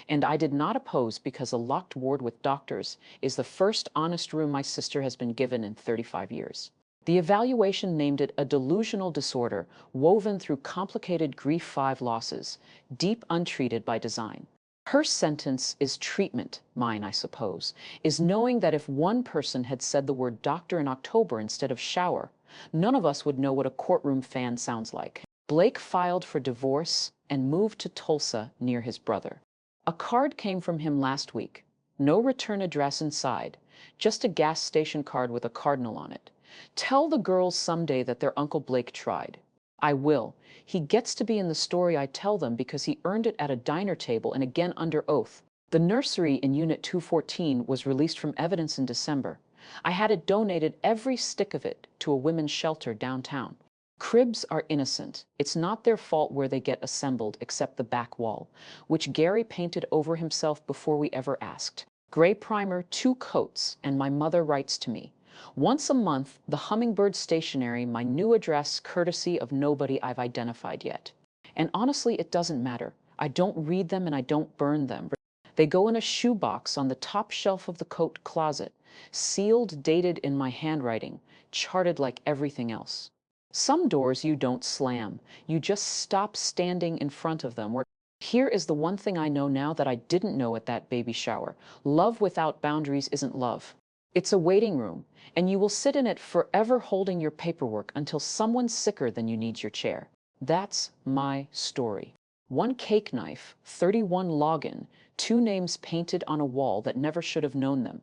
And I did not oppose because a locked ward with doctors is the first honest room my sister has been given in 35 years. The evaluation named it a delusional disorder woven through complicated grief 5 losses, deep untreated by design. Her sentence is treatment, mine, I suppose, is knowing that if one person had said the word doctor in October instead of shower, none of us would know what a courtroom fan sounds like. Blake filed for divorce and moved to Tulsa near his brother. A card came from him last week. No return address inside, just a gas station card with a cardinal on it. Tell the girls someday that their Uncle Blake tried. I will. He gets to be in the story I tell them because he earned it at a diner table and again under oath. The nursery in Unit 214 was released from evidence in December. I had it donated, every stick of it, to a women's shelter downtown. Cribs are innocent. It's not their fault where they get assembled, except the back wall, which Gary painted over himself before we ever asked. Gray primer, 2 coats, and my mother writes to me. Once a month, the Hummingbird stationery, my new address, courtesy of nobody I've identified yet. And honestly, it doesn't matter. I don't read them and I don't burn them. They go in a shoebox on the top shelf of the coat closet, sealed, dated in my handwriting, charted like everything else. Some doors you don't slam. You just stop standing in front of them. Here is the one thing I know now that I didn't know at that baby shower. Love without boundaries isn't love. It's a waiting room, and you will sit in it forever holding your paperwork until someone sicker than you needs your chair. That's my story. 1 cake knife, 31 login, 2 names painted on a wall that never should have known them.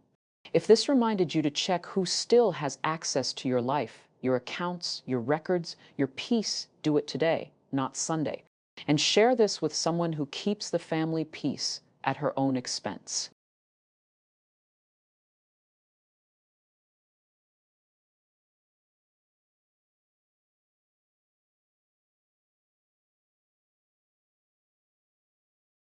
If this reminded you to check who still has access to your life, your accounts, your records, your peace, do it today, not Sunday. And share this with someone who keeps the family peace at her own expense.